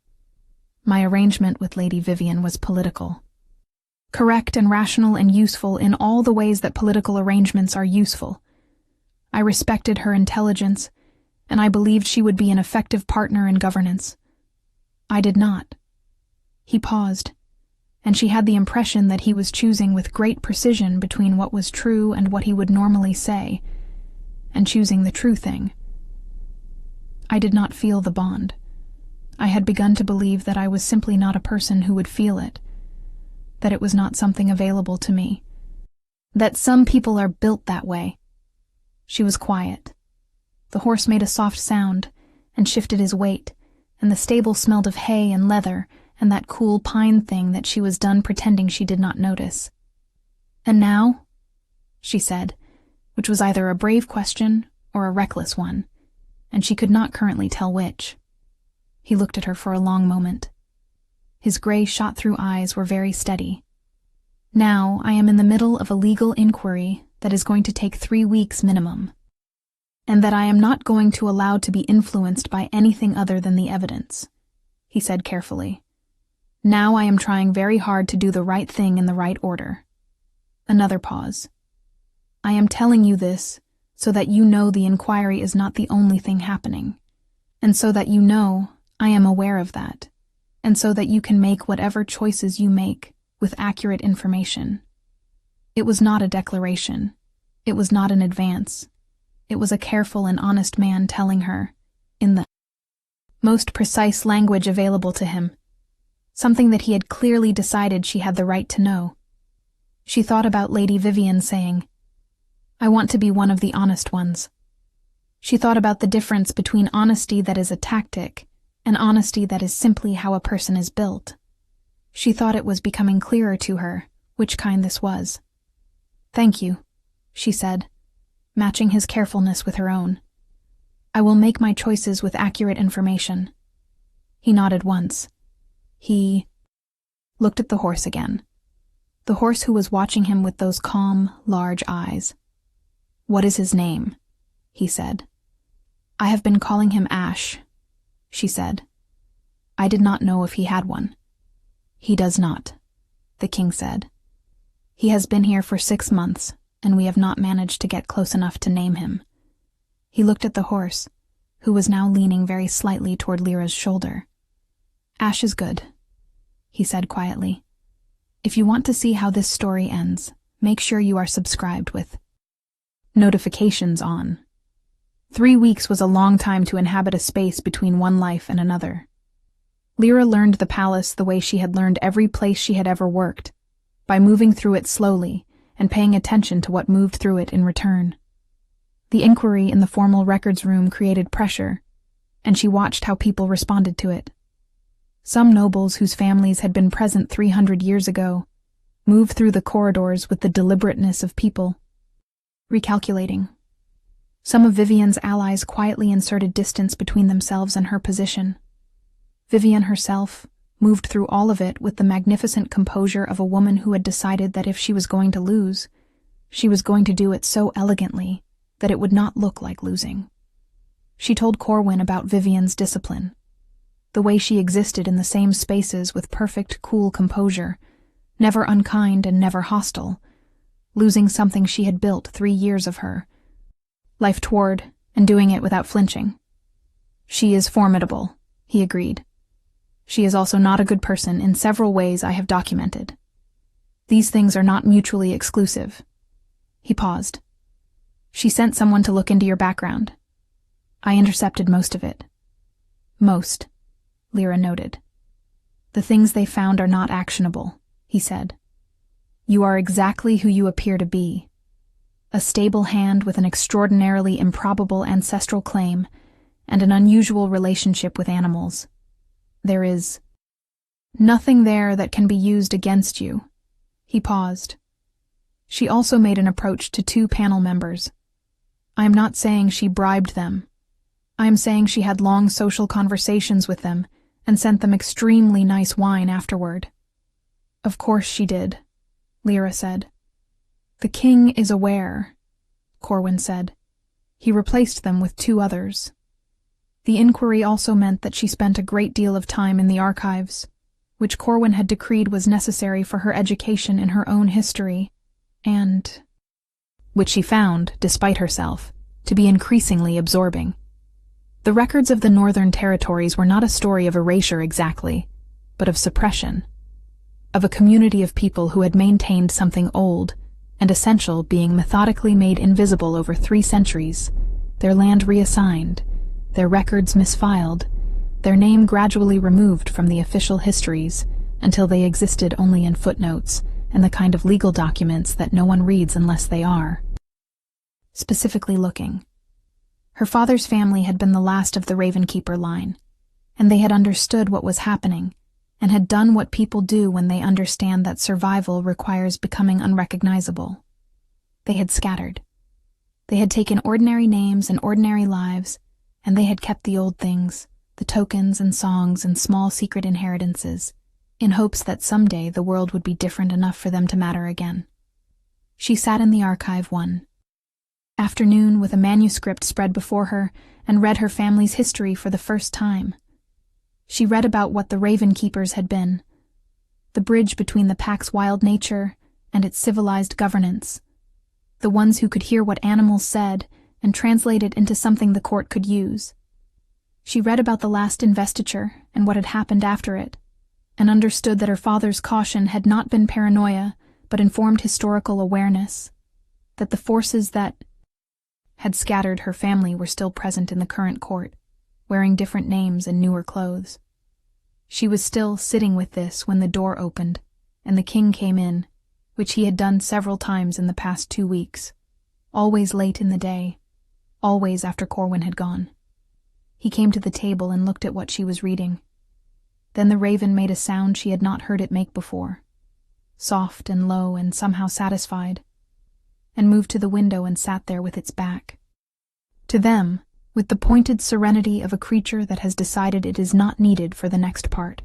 "My arrangement with Lady Vivienne was political. Correct and rational and useful in all the ways that political arrangements are useful. I respected her intelligence, and I believed she would be an effective partner in governance. I did not." He paused, and she had the impression that he was choosing with great precision between what was true and what he would normally say, and choosing the true thing. "I did not feel the bond. I had begun to believe that I was simply not a person who would feel it, that it was not something available to me, that some people are built that way." She was quiet. The horse made a soft sound and shifted his weight, and the stable smelled of hay and leather and that cool pine thing that she was done pretending she did not notice. "And now?" she said, which was either a brave question or a reckless one, and she could not currently tell which. He looked at her for a long moment. His gray shot-through eyes were very steady. Now, I am in the middle of a legal inquiry that is going to take 3 weeks minimum, and that I am not going to allow to be influenced by anything other than the evidence, he said carefully. Now I am trying very hard to do the right thing in the right order. Another pause. I am telling you this so that you know the inquiry is not the only thing happening, and so that you know I am aware of that, and so that you can make whatever choices you make with accurate information. It was not a declaration. It was not an advance. It was a careful and honest man telling her, in the most precise language available to him, something that he had clearly decided she had the right to know. She thought about Lady Vivian saying, "I want to be one of the honest ones." She thought about the difference between honesty that is a tactic and honesty that is simply how a person is built. She thought it was becoming clearer to her which kind this was. "Thank you," she said, matching his carefulness with her own. "I will make my choices with accurate information." He nodded once. He looked at the horse again. The horse who was watching him with those calm, large eyes. "What is his name?" he said. "I have been calling him Ash," she said. "I did not know if he had one." "He does not," the king said. "He has been here for 6 months, and we have not managed to get close enough to name him." He looked at the horse, who was now leaning very slightly toward Lyra's shoulder. "Ash is good," he said quietly. "If you want to see how this story ends, make sure you are subscribed with notifications on." 3 weeks was a long time to inhabit a space between one life and another. Lyra learned the palace the way she had learned every place she had ever worked, by moving through it slowly and paying attention to what moved through it in return. The inquiry in the formal records room created pressure, and she watched how people responded to it. Some nobles whose families had been present 300 years ago moved through the corridors with the deliberateness of people, recalculating. Some of Vivian's allies quietly inserted distance between themselves and her position. Vivian herself moved through all of it with the magnificent composure of a woman who had decided that if she was going to lose, she was going to do it so elegantly that it would not look like losing. She told Corwin about Vivian's discipline, the way she existed in the same spaces with perfect, cool composure, never unkind and never hostile, losing something she had built 3 years of her life toward, and doing it without flinching. "She is formidable," he agreed. "She is also not a good person in several ways I have documented. These things are not mutually exclusive." He paused. "She sent someone to look into your background. I intercepted most of it." "Most," Lyra noted. "The things they found are not actionable," he said. "You are exactly who you appear to be. A stable hand with an extraordinarily improbable ancestral claim and an unusual relationship with animals. There is nothing there that can be used against you." He paused. She also made an approach to 2 panel members. "I am not saying she bribed them. I am saying she had long social conversations with them and sent them extremely nice wine afterward." "Of course she did," Lyra said. "The king is aware," Corwin said. He replaced them with 2 others. The inquiry also meant that she spent a great deal of time in the archives, which Corwin had decreed was necessary for her education in her own history, and which she found, despite herself, to be increasingly absorbing. The records of the Northern Territories were not a story of erasure exactly, but of suppression, of a community of people who had maintained something old and essential being methodically made invisible over 3 centuries, their land reassigned, their records misfiled, their name gradually removed from the official histories until they existed only in footnotes and the kind of legal documents that no one reads unless they are specifically looking. Her father's family had been the last of the Ravenkeeper line, and they had understood what was happening and had done what people do when they understand that survival requires becoming unrecognizable. They had scattered. They had taken ordinary names and ordinary lives, and they had kept the old things, the tokens and songs and small secret inheritances, in hopes that someday the world would be different enough for them to matter again. She sat in the archive one afternoon with a manuscript spread before her and read her family's history for the first time. She read about what the Raven Keepers had been, the bridge between the pack's wild nature and its civilized governance, the ones who could hear what animals said and translate it into something the court could use. She read about the last investiture and what had happened after it, and understood that her father's caution had not been paranoia, but informed historical awareness, that the forces that had scattered her family were still present in the current court, wearing different names and newer clothes. She was still sitting with this when the door opened, and the king came in, which he had done several times in the past 2 weeks, always late in the day, always after Corwin had gone. He came to the table and looked at what she was reading. Then the raven made a sound she had not heard it make before, soft and low and somehow satisfied, and moved to the window and sat there with its back to them, with the pointed serenity of a creature that has decided it is not needed for the next part.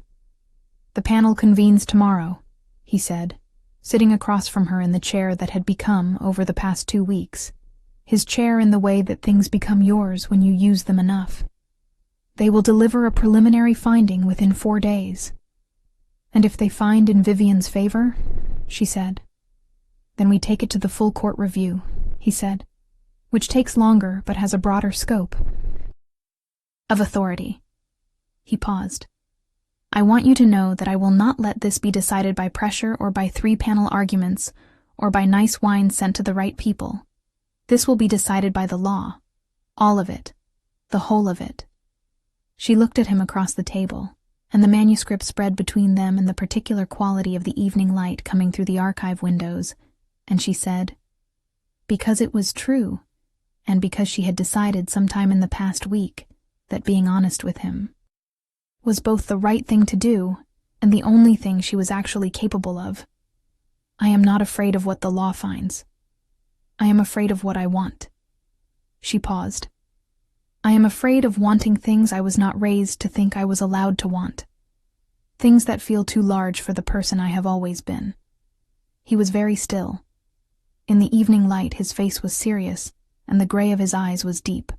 "The panel convenes tomorrow," he said, sitting across from her in the chair that had become, over the past 2 weeks, his chair in the way that things become yours when you use them enough. "They will deliver a preliminary finding within 4 days. And if they find in Vivian's favor," she said, "then we take it to the full court review," he said, "which takes longer but has a broader scope of authority." He paused. "I want you to know that I will not let this be decided by pressure or by 3-panel arguments or by nice wine sent to the right people. This will be decided by the law. All of it. The whole of it." She looked at him across the table, and the manuscript spread between them and the particular quality of the evening light coming through the archive windows, and she said, because it was true, and because she had decided sometime in the past week that being honest with him was both the right thing to do and the only thing she was actually capable of. "I am not afraid of what the law finds. I am afraid of what I want." She paused. "I am afraid of wanting things I was not raised to think I was allowed to want. Things that feel too large for the person I have always been." He was very still. In the evening light his face was serious, and the gray of his eyes was deep.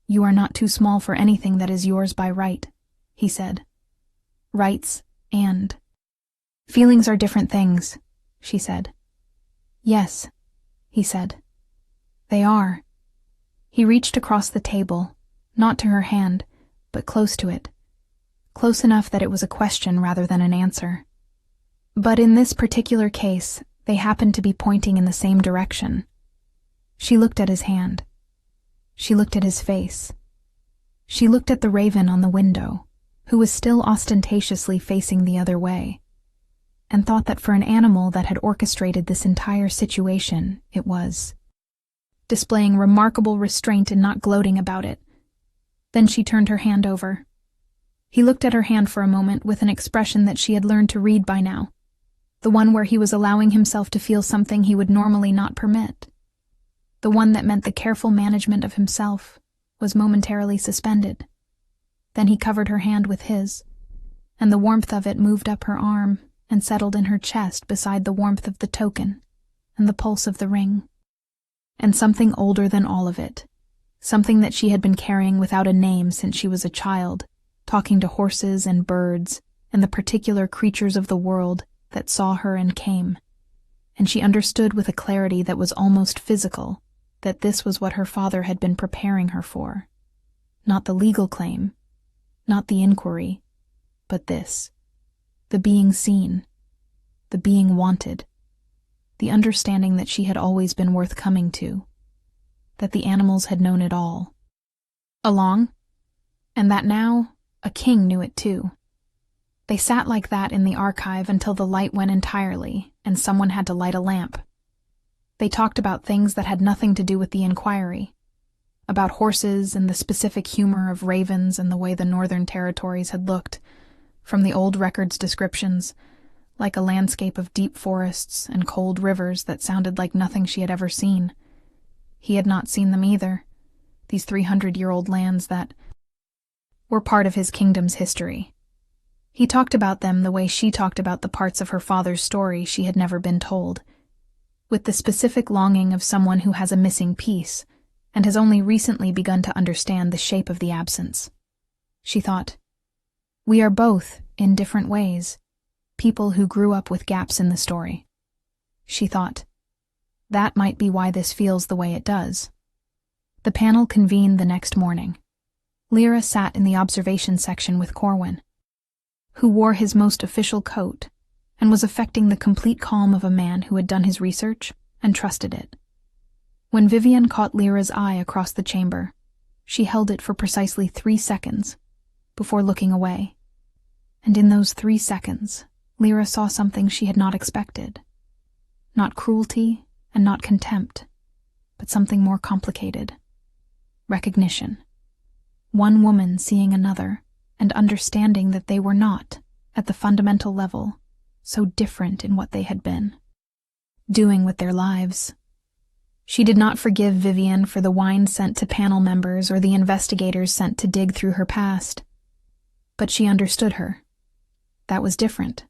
"You are not too small for anything that is yours by right," he said. "Rights and feelings are different things," she said. "Yes," he said. "They are." He reached across the table, not to her hand, but close to it, close enough that it was a question rather than an answer. But in this particular case, they happened to be pointing in the same direction. She looked at his hand. She looked at his face. She looked at the raven on the window, who was still ostentatiously facing the other way, and thought that for an animal that had orchestrated this entire situation, it was displaying remarkable restraint and not gloating about it. Then she turned her hand over. He looked at her hand for a moment with an expression that she had learned to read by now, the one where he was allowing himself to feel something he would normally not permit, the one that meant the careful management of himself was momentarily suspended. Then he covered her hand with his, and the warmth of it moved up her arm and settled in her chest beside the warmth of the token and the pulse of the ring. And something older than all of it, something that she had been carrying without a name since she was a child, talking to horses and birds and the particular creatures of the world that saw her and came, and she understood with a clarity that was almost physical that this was what her father had been preparing her for. Not the legal claim, not the inquiry, but this, the being seen, the being wanted, the understanding that she had always been worth coming to, that the animals had known it all along, and that now a king knew it too. They sat like that in the archive until the light went entirely and someone had to light a lamp. They talked about things that had nothing to do with the inquiry, about horses and the specific humor of ravens and the way the Northern Territories had looked, from the old records' descriptions, like a landscape of deep forests and cold rivers that sounded like nothing she had ever seen. He had not seen them either, these 300-year-old lands that were part of his kingdom's history. He talked about them the way she talked about the parts of her father's story she had never been told, with the specific longing of someone who has a missing piece and has only recently begun to understand the shape of the absence. She thought, "We are both, in different ways, people who grew up with gaps in the story." She thought, that might be why this feels the way it does. The panel convened the next morning. Lyra sat in the observation section with Corwin, who wore his most official coat and was affecting the complete calm of a man who had done his research and trusted it. When Vivian caught Lyra's eye across the chamber, she held it for precisely 3 seconds before looking away. And in those 3 seconds, Lyra saw something she had not expected. Not cruelty and not contempt, but something more complicated. Recognition. One woman seeing another and understanding that they were not, at the fundamental level, so different in what they had been, doing with their lives. She did not forgive Vivian for the wine sent to panel members or the investigators sent to dig through her past. But she understood her. That was different.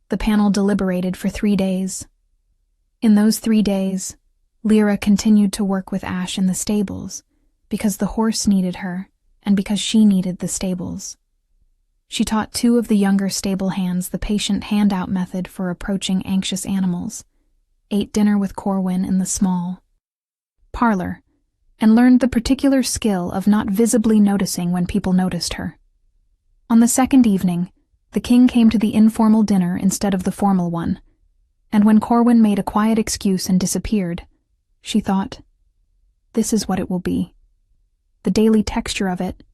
The panel deliberated for 3 days. In those 3 days, Lyra continued to work with Ash in the stables, because the horse needed her and because she needed the stables. She taught 2 of the younger stable hands the patient handout method for approaching anxious animals, ate dinner with Corwin in the small parlor, and learned the particular skill of not visibly noticing when people noticed her. On the second evening, the king came to the informal dinner instead of the formal one, and when Corwin made a quiet excuse and disappeared, she thought, this is what it will be. The daily texture of it,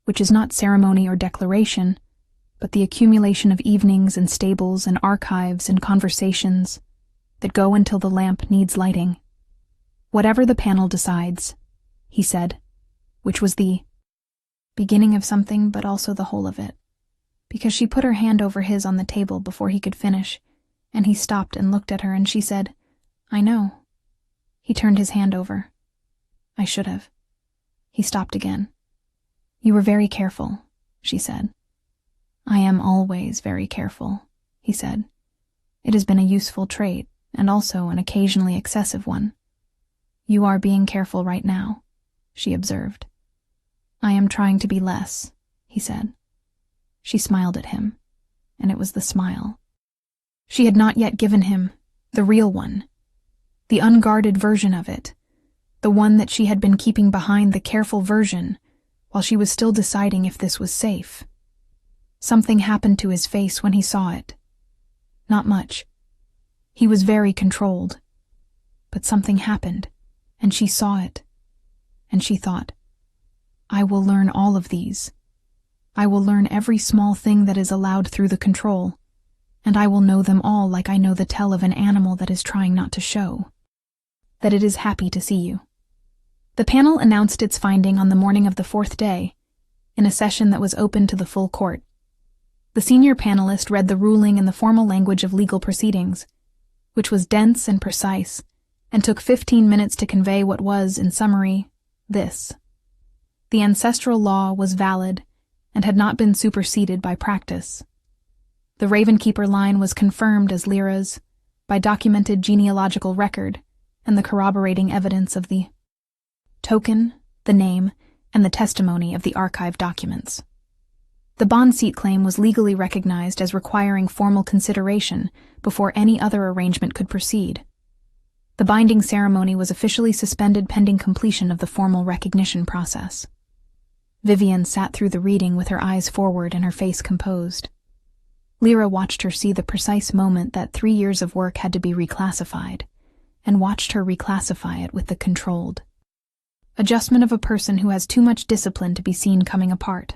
which is not ceremony or declaration, but the accumulation of evenings and stables and archives and conversations that go until the lamp needs lighting. Whatever the panel decides, he said, which was the beginning of something but also the whole of it, because she put her hand over his on the table before he could finish, and he stopped and looked at her and she said, "I know." He turned his hand over. "I should have." He stopped again. "You were very careful," she said. "I am always very careful," he said. "It has been a useful trait, and also an occasionally excessive one." "You are being careful right now," she observed. "I am trying to be less," he said. She smiled at him, and it was the smile. She had not yet given him the real one, the unguarded version of it, the one that she had been keeping behind the careful version while she was still deciding if this was safe. Something happened to his face when he saw it. Not much. He was very controlled. But something happened, and she saw it. And she thought, I will learn all of these. I will learn every small thing that is allowed through the control, and I will know them all like I know the tell of an animal that is trying not to show. That it is happy to see you. The panel announced its finding on the morning of the 4th day, in a session that was open to the full court. The senior panelist read the ruling in the formal language of legal proceedings, which was dense and precise, and took 15 minutes to convey what was, in summary, this. The ancestral law was valid and had not been superseded by practice. The Ravenkeeper line was confirmed as Lyra's by documented genealogical record and the corroborating evidence of the token, the name, and the testimony of the archive documents. The bond seat claim was legally recognized as requiring formal consideration before any other arrangement could proceed. The binding ceremony was officially suspended pending completion of the formal recognition process. Vivian sat through the reading with her eyes forward and her face composed. Lyra watched her see the precise moment that 3 years of work had to be reclassified, and watched her reclassify it with the controlled adjustment of a person who has too much discipline to be seen coming apart.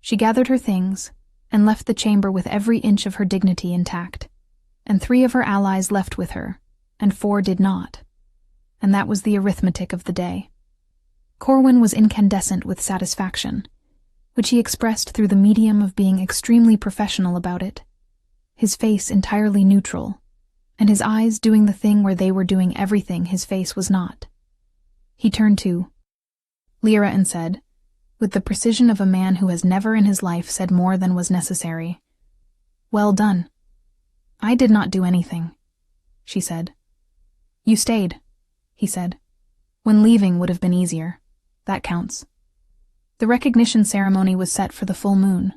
She gathered her things and left the chamber with every inch of her dignity intact, and 3 of her allies left with her, and 4 did not. And that was the arithmetic of the day. Corwin was incandescent with satisfaction, which he expressed through the medium of being extremely professional about it, his face entirely neutral, and his eyes doing the thing where they were doing everything his face was not. He turned to Lyra and said, with the precision of a man who has never in his life said more than was necessary. "Well done." "I did not do anything," she said. "You stayed," he said. "When leaving would have been easier. That counts." The recognition ceremony was set for the full moon.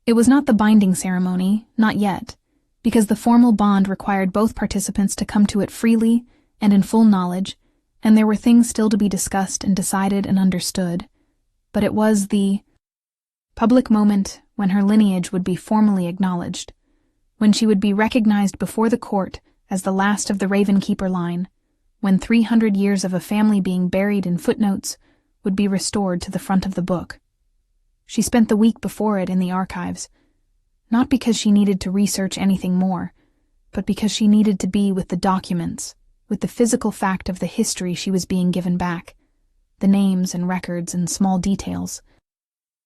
It was not the binding ceremony, not yet, because the formal bond required both participants to come to it freely and in full knowledge, and there were things still to be discussed and decided and understood. But it was the public moment when her lineage would be formally acknowledged, when she would be recognized before the court as the last of the Ravenkeeper line, when 300 years of a family being buried in footnotes would be restored to the front of the book. She spent the week before it in the archives, not because she needed to research anything more, but because she needed to be with the documents, with the physical fact of the history she was being given back, the names and records and small details,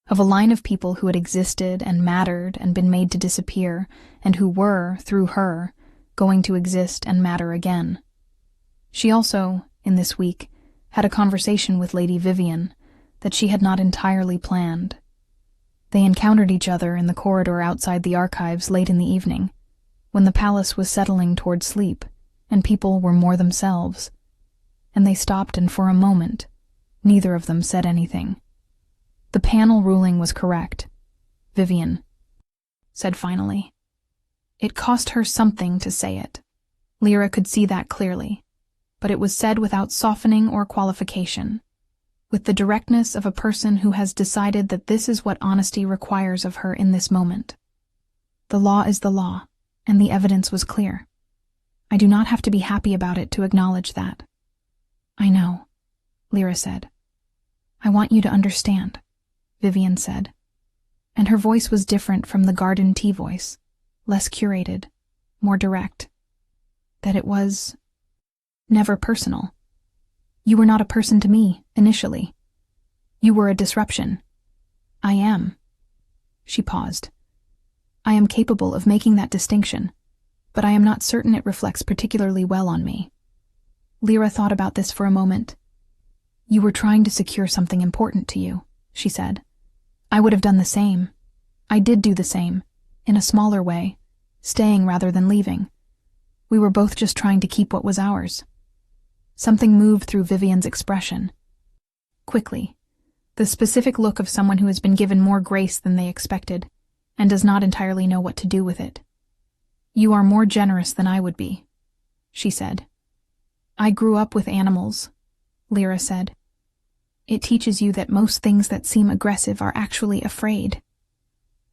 of a line of people who had existed and mattered and been made to disappear, and who were, through her, going to exist and matter again. She also, in this week, had a conversation with Lady Vivian that she had not entirely planned. They encountered each other in the corridor outside the archives late in the evening, when the palace was settling toward sleep and people were more themselves, and they stopped, and for a moment, neither of them said anything. The panel ruling was correct, Vivian said finally. It cost her something to say it. Lyra could see that clearly, but it was said without softening or qualification, with the directness of a person who has decided that this is what honesty requires of her in this moment. The law is the law, and the evidence was clear. I do not have to be happy about it to acknowledge that. I know, Lyra said. I want you to understand, Vivian said, and her voice was different from the garden tea voice, less curated, more direct, that it was never personal. You were not a person to me, initially. You were a disruption. I am. She paused. I am capable of making that distinction, but I am not certain it reflects particularly well on me. Lyra thought about this for a moment. You were trying to secure something important to you, she said. I would have done the same. I did do the same, in a smaller way, staying rather than leaving. We were both just trying to keep what was ours. Something moved through Vivian's expression. Quickly, the specific look of someone who has been given more grace than they expected, and does not entirely know what to do with it. You are more generous than I would be, she said. I grew up with animals, Lyra said. It teaches you that most things that seem aggressive are actually afraid.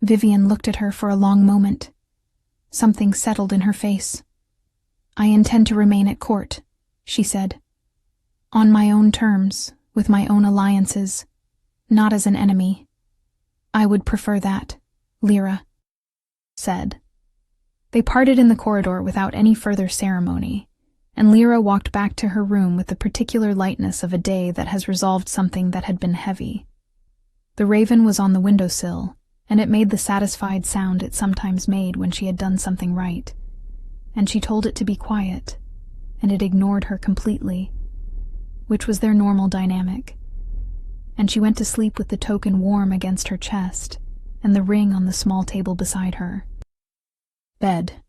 Vivian looked at her for a long moment. Something settled in her face. I intend to remain at court, she said. On my own terms, with my own alliances, not as an enemy. I would prefer that, Lyra said. They parted in the corridor without any further ceremony, and Lyra walked back to her room with the particular lightness of a day that has resolved something that had been heavy. The raven was on the windowsill, and it made the satisfied sound it sometimes made when she had done something right, and she told it to be quiet, and it ignored her completely, which was their normal dynamic. And she went to sleep with the token warm against her chest, and the ring on the small table beside her. Bed,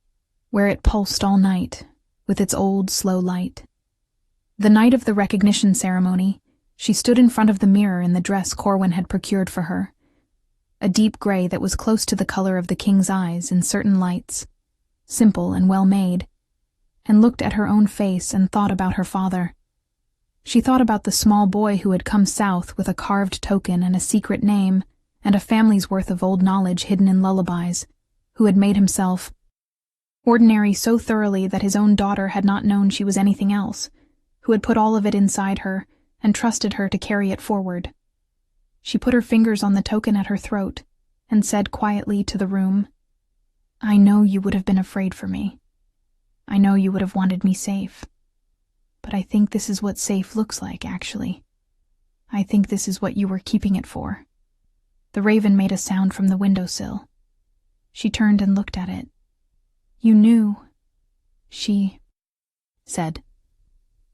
where it pulsed all night, with its old, slow light. The night of the recognition ceremony, she stood in front of the mirror in the dress Corwin had procured for her, a deep gray that was close to the color of the king's eyes in certain lights, simple and well-made, and looked at her own face and thought about her father. She thought about the small boy who had come south with a carved token and a secret name and a family's worth of old knowledge hidden in lullabies, who had made himself ordinary so thoroughly that his own daughter had not known she was anything else, who had put all of it inside her and trusted her to carry it forward. She put her fingers on the token at her throat and said quietly to the room, I know you would have been afraid for me. I know you would have wanted me safe. But I think this is what safe looks like, actually. I think this is what you were keeping it for. The raven made a sound from the windowsill. She turned and looked at it. You knew, she said.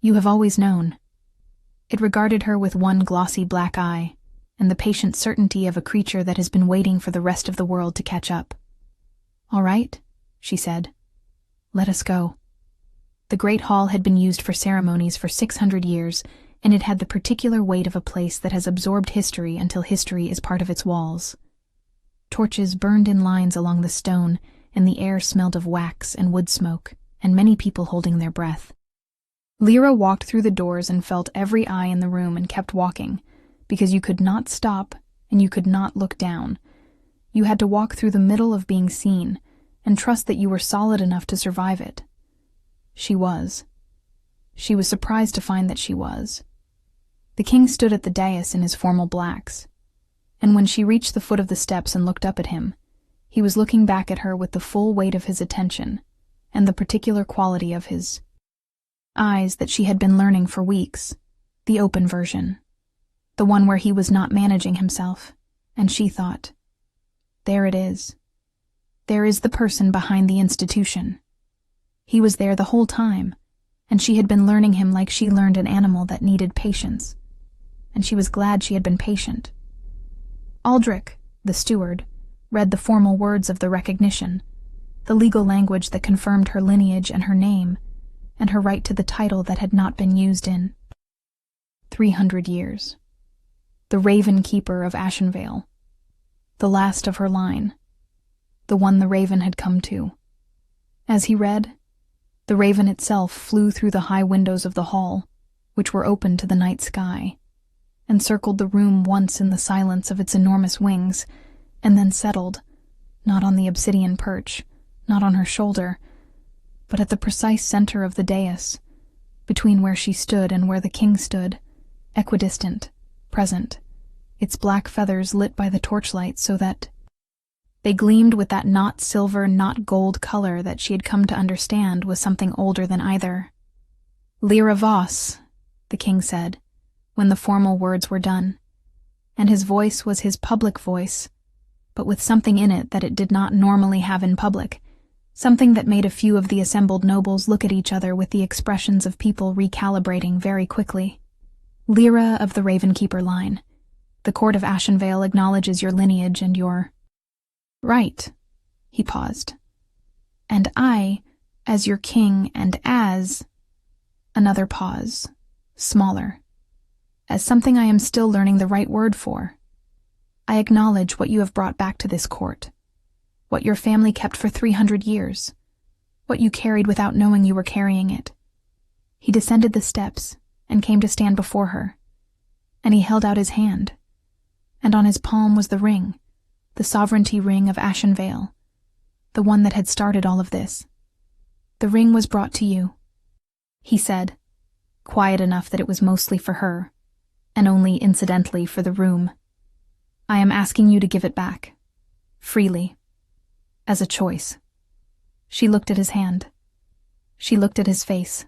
You have always known. It regarded her with one glossy black eye, and the patient certainty of a creature that has been waiting for the rest of the world to catch up. "All right," she said. "Let us go." The great hall had been used for ceremonies for 600 years, and it had the particular weight of a place that has absorbed history until history is part of its walls. Torches burned in lines along the stone, and the air smelled of wax and wood smoke, and many people holding their breath. Lyra walked through the doors and felt every eye in the room and kept walking, because you could not stop and you could not look down. You had to walk through the middle of being seen and trust that you were solid enough to survive it. She was. She was surprised to find that she was. The king stood at the dais in his formal blacks, and when she reached the foot of the steps and looked up at him, he was looking back at her with the full weight of his attention and the particular quality of his eyes that she had been learning for weeks, the open version, the one where he was not managing himself, and she thought, there it is. There is the person behind the institution. He was there the whole time, and she had been learning him like she learned an animal that needed patience, and she was glad she had been patient. Aldrich, the steward, read the formal words of the recognition, the legal language that confirmed her lineage and her name, and her right to the title that had not been used in 300 years. The Raven Keeper of Ashenvale, the last of her line, the one the raven had come to. As he read, the raven itself flew through the high windows of the hall, which were open to the night sky, and circled the room once in the silence of its enormous wings, and then settled, not on the obsidian perch, not on her shoulder, but at the precise center of the dais, between where she stood and where the king stood, equidistant, present, its black feathers lit by the torchlight so that they gleamed with that not silver, not gold color that she had come to understand was something older than either. "Lyra Voss," the king said, when the formal words were done, and his voice was his public voice, but with something in it that it did not normally have in public, something that made a few of the assembled nobles look at each other with the expressions of people recalibrating very quickly. "Lyra of the Ravenkeeper line, the court of Ashenvale acknowledges your lineage and your right." He paused. "And I, as your king and as—" Another pause, smaller. "As something I am still learning the right word for. I acknowledge what you have brought back to this court, what your family kept for 300 years, what you carried without knowing you were carrying it." He descended the steps and came to stand before her, and he held out his hand, and on his palm was the ring, the sovereignty ring of Ashenvale, the one that had started all of this. "The ring was brought to you," he said, quiet enough that it was mostly for her, and only incidentally for the room. "I am asking you to give it back, freely, as a choice." She looked at his hand. She looked at his face.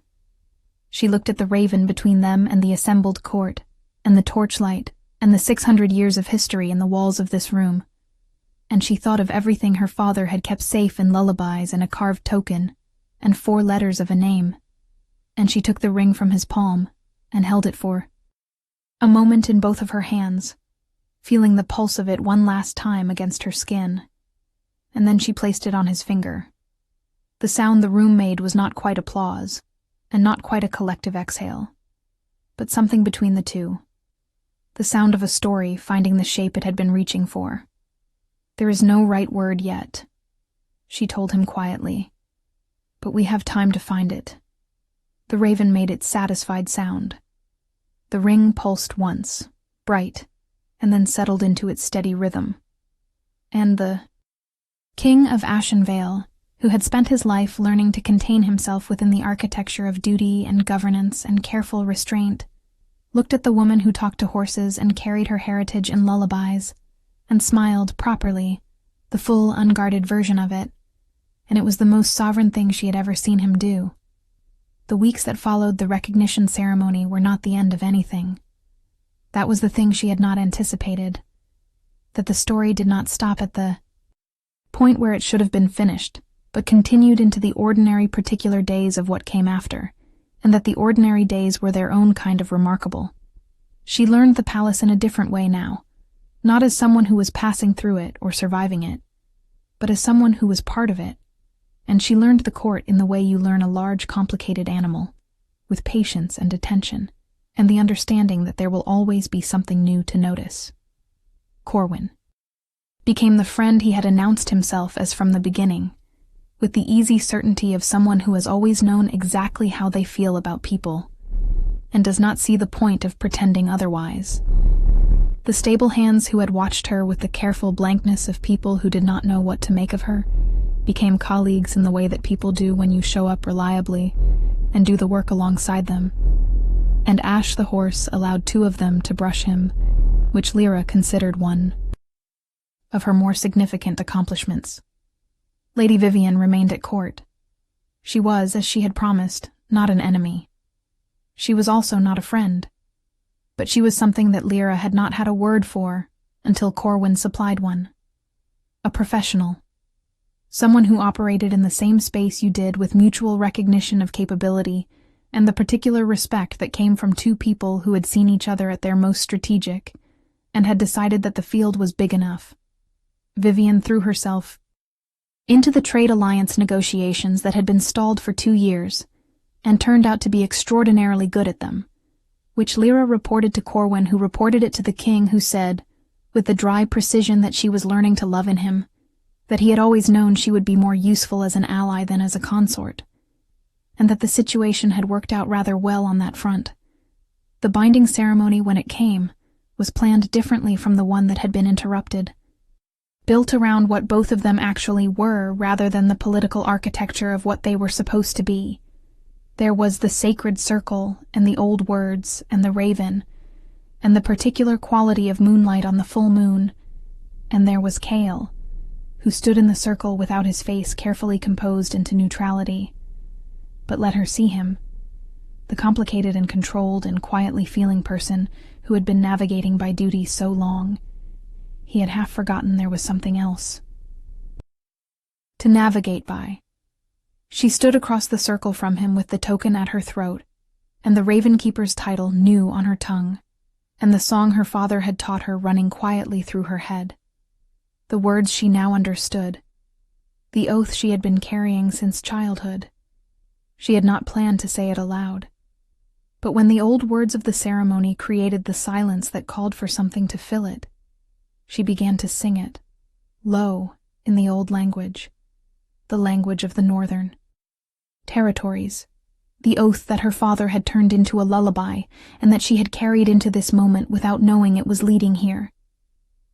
She looked at the raven between them and the assembled court, and the torchlight, and the 600 years of history in the walls of this room. And she thought of everything her father had kept safe in lullabies and a carved token, and 4 letters of a name. And she took the ring from his palm, and held it for a moment in both of her hands, feeling the pulse of it one last time against her skin. And then she placed it on his finger. The sound the room made was not quite applause, and not quite a collective exhale, but something between the two. The sound of a story finding the shape it had been reaching for. "There is no right word yet," she told him quietly, "but we have time to find it." The raven made its satisfied sound. The ring pulsed once, bright, and then settled into its steady rhythm. And the king of Ashenvale, who had spent his life learning to contain himself within the architecture of duty and governance and careful restraint, looked at the woman who talked to horses and carried her heritage in lullabies, and smiled properly, the full, unguarded version of it, and it was the most sovereign thing she had ever seen him do. The weeks that followed the recognition ceremony were not the end of anything. That was the thing she had not anticipated, that the story did not stop at the point where it should have been finished, but continued into the ordinary particular days of what came after, and that the ordinary days were their own kind of remarkable. She learned the palace in a different way now, not as someone who was passing through it or surviving it, but as someone who was part of it, and she learned the court in the way you learn a large, complicated animal, with patience and attention, and the understanding that there will always be something new to notice. Corwin became the friend he had announced himself as from the beginning, with the easy certainty of someone who has always known exactly how they feel about people, and does not see the point of pretending otherwise. The stable hands who had watched her with the careful blankness of people who did not know what to make of her became colleagues in the way that people do when you show up reliably and do the work alongside them. And Ash the horse allowed 2 of them to brush him, which Lyra considered one of her more significant accomplishments. Lady Vivian remained at court. She was, as she had promised, not an enemy. She was also not a friend. But she was something that Lyra had not had a word for until Corwin supplied one. A professional. Someone who operated in the same space you did with mutual recognition of capability and the particular respect that came from 2 people who had seen each other at their most strategic and had decided that the field was big enough. Vivian threw herself into the trade alliance negotiations that had been stalled for 2 years and turned out to be extraordinarily good at them, which Lyra reported to Corwin, who reported it to the king, who said, with the dry precision that she was learning to love in him, that he had always known she would be more useful as an ally than as a consort, and that the situation had worked out rather well on that front. The binding ceremony, when it came, was planned differently from the one that had been interrupted, built around what both of them actually were rather than the political architecture of what they were supposed to be. There was the sacred circle and the old words and the raven, and the particular quality of moonlight on the full moon, and there was Cale, who stood in the circle without his face carefully composed into neutrality. But let her see him, the complicated and controlled and quietly feeling person who had been navigating by duty so long. He had half forgotten there was something else to navigate by. She stood across the circle from him with the token at her throat, and the Raven Keeper's title new on her tongue, and the song her father had taught her running quietly through her head. The words she now understood, the oath she had been carrying since childhood. She had not planned to say it aloud. But when the old words of the ceremony created the silence that called for something to fill it, she began to sing it, low, in the old language, the language of the northern territories, the oath that her father had turned into a lullaby and that she had carried into this moment without knowing it was leading here.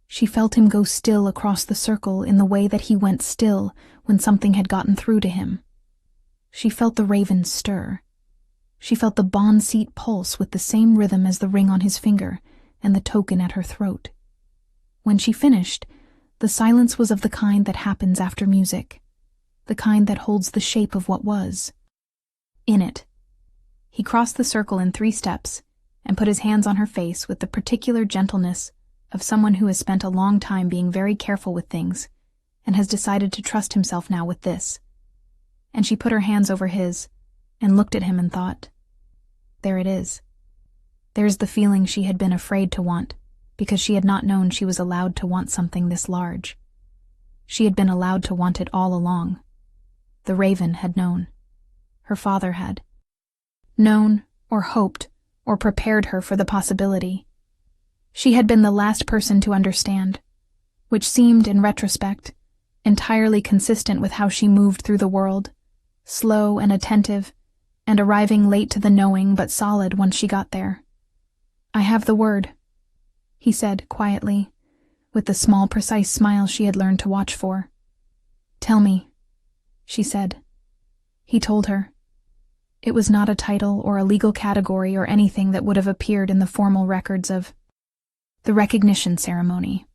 She felt him go still across the circle in the way that he went still when something had gotten through to him. She felt the raven stir. She felt the bond seat pulse with the same rhythm as the ring on his finger and the token at her throat. When she finished, the silence was of the kind that happens after music, the kind that holds the shape of what was in it. He crossed the circle in 3 steps and put his hands on her face with the particular gentleness of someone who has spent a long time being very careful with things and has decided to trust himself now with this. And she put her hands over his and looked at him and thought, there it is. There's the feeling she had been afraid to want, because she had not known she was allowed to want something this large. She had been allowed to want it all along. The raven had known. Her father had known, or hoped, or prepared her for the possibility. She had been the last person to understand, which seemed, in retrospect, entirely consistent with how she moved through the world, slow and attentive, and arriving late to the knowing but solid once she got there. I have the word, he said quietly, with the small, precise smile she had learned to watch for. Tell me, she said. He told her. It was not a title or a legal category or anything that would have appeared in the formal records of the recognition ceremony.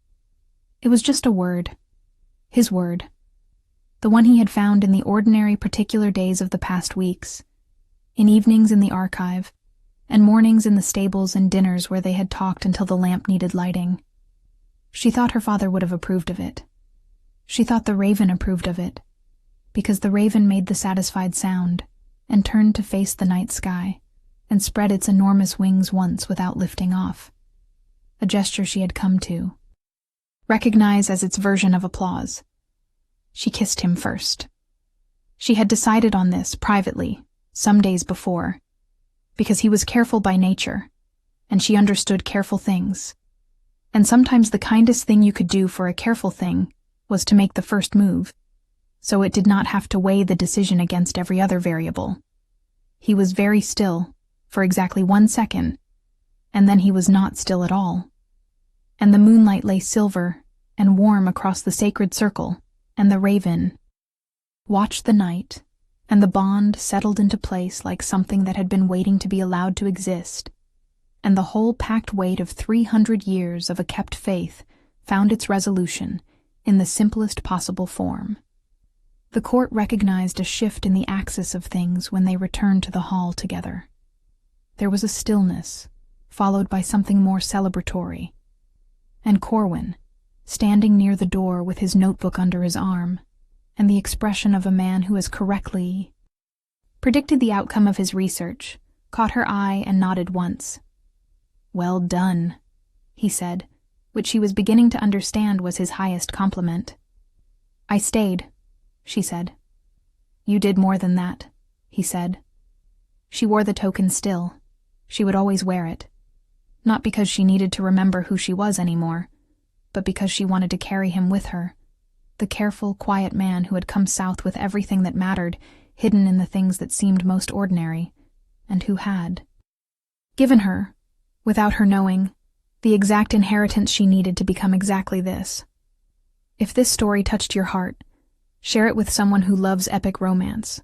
It was just a word. His word. The one he had found in the ordinary particular days of the past weeks, in evenings in the archive, and mornings in the stables and dinners where they had talked until the lamp needed lighting. She thought her father would have approved of it. She thought the raven approved of it, because the raven made the satisfied sound and turned to face the night sky and spread its enormous wings once without lifting off, a gesture she had come to, recognize as its version of applause. She kissed him first. She had decided on this privately, some days before, because he was careful by nature, and she understood careful things. And sometimes the kindest thing you could do for a careful thing was to make the first move, so it did not have to weigh the decision against every other variable. He was very still, for exactly 1 second, and then he was not still at all. And the moonlight lay silver and warm across the sacred circle, and the raven watched the night, and the bond settled into place like something that had been waiting to be allowed to exist, and the whole packed weight of 300 years of a kept faith found its resolution in the simplest possible form. The court recognized a shift in the axis of things when they returned to the hall together. There was a stillness, followed by something more celebratory, and Corwin, standing near the door with his notebook under his arm, and the expression of a man who has correctly predicted the outcome of his research, caught her eye and nodded once. "Well done," he said, which she was beginning to understand was his highest compliment. "I stayed," she said. "You did more than that," he said. She wore the token still. She would always wear it. Not because she needed to remember who she was anymore, but because she wanted to carry him with her, the careful, quiet man who had come south with everything that mattered, hidden in the things that seemed most ordinary, and who had given her, without her knowing, the exact inheritance she needed to become exactly this. If this story touched your heart, share it with someone who loves epic romance.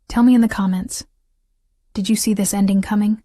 Tell me in the comments, did you see this ending coming?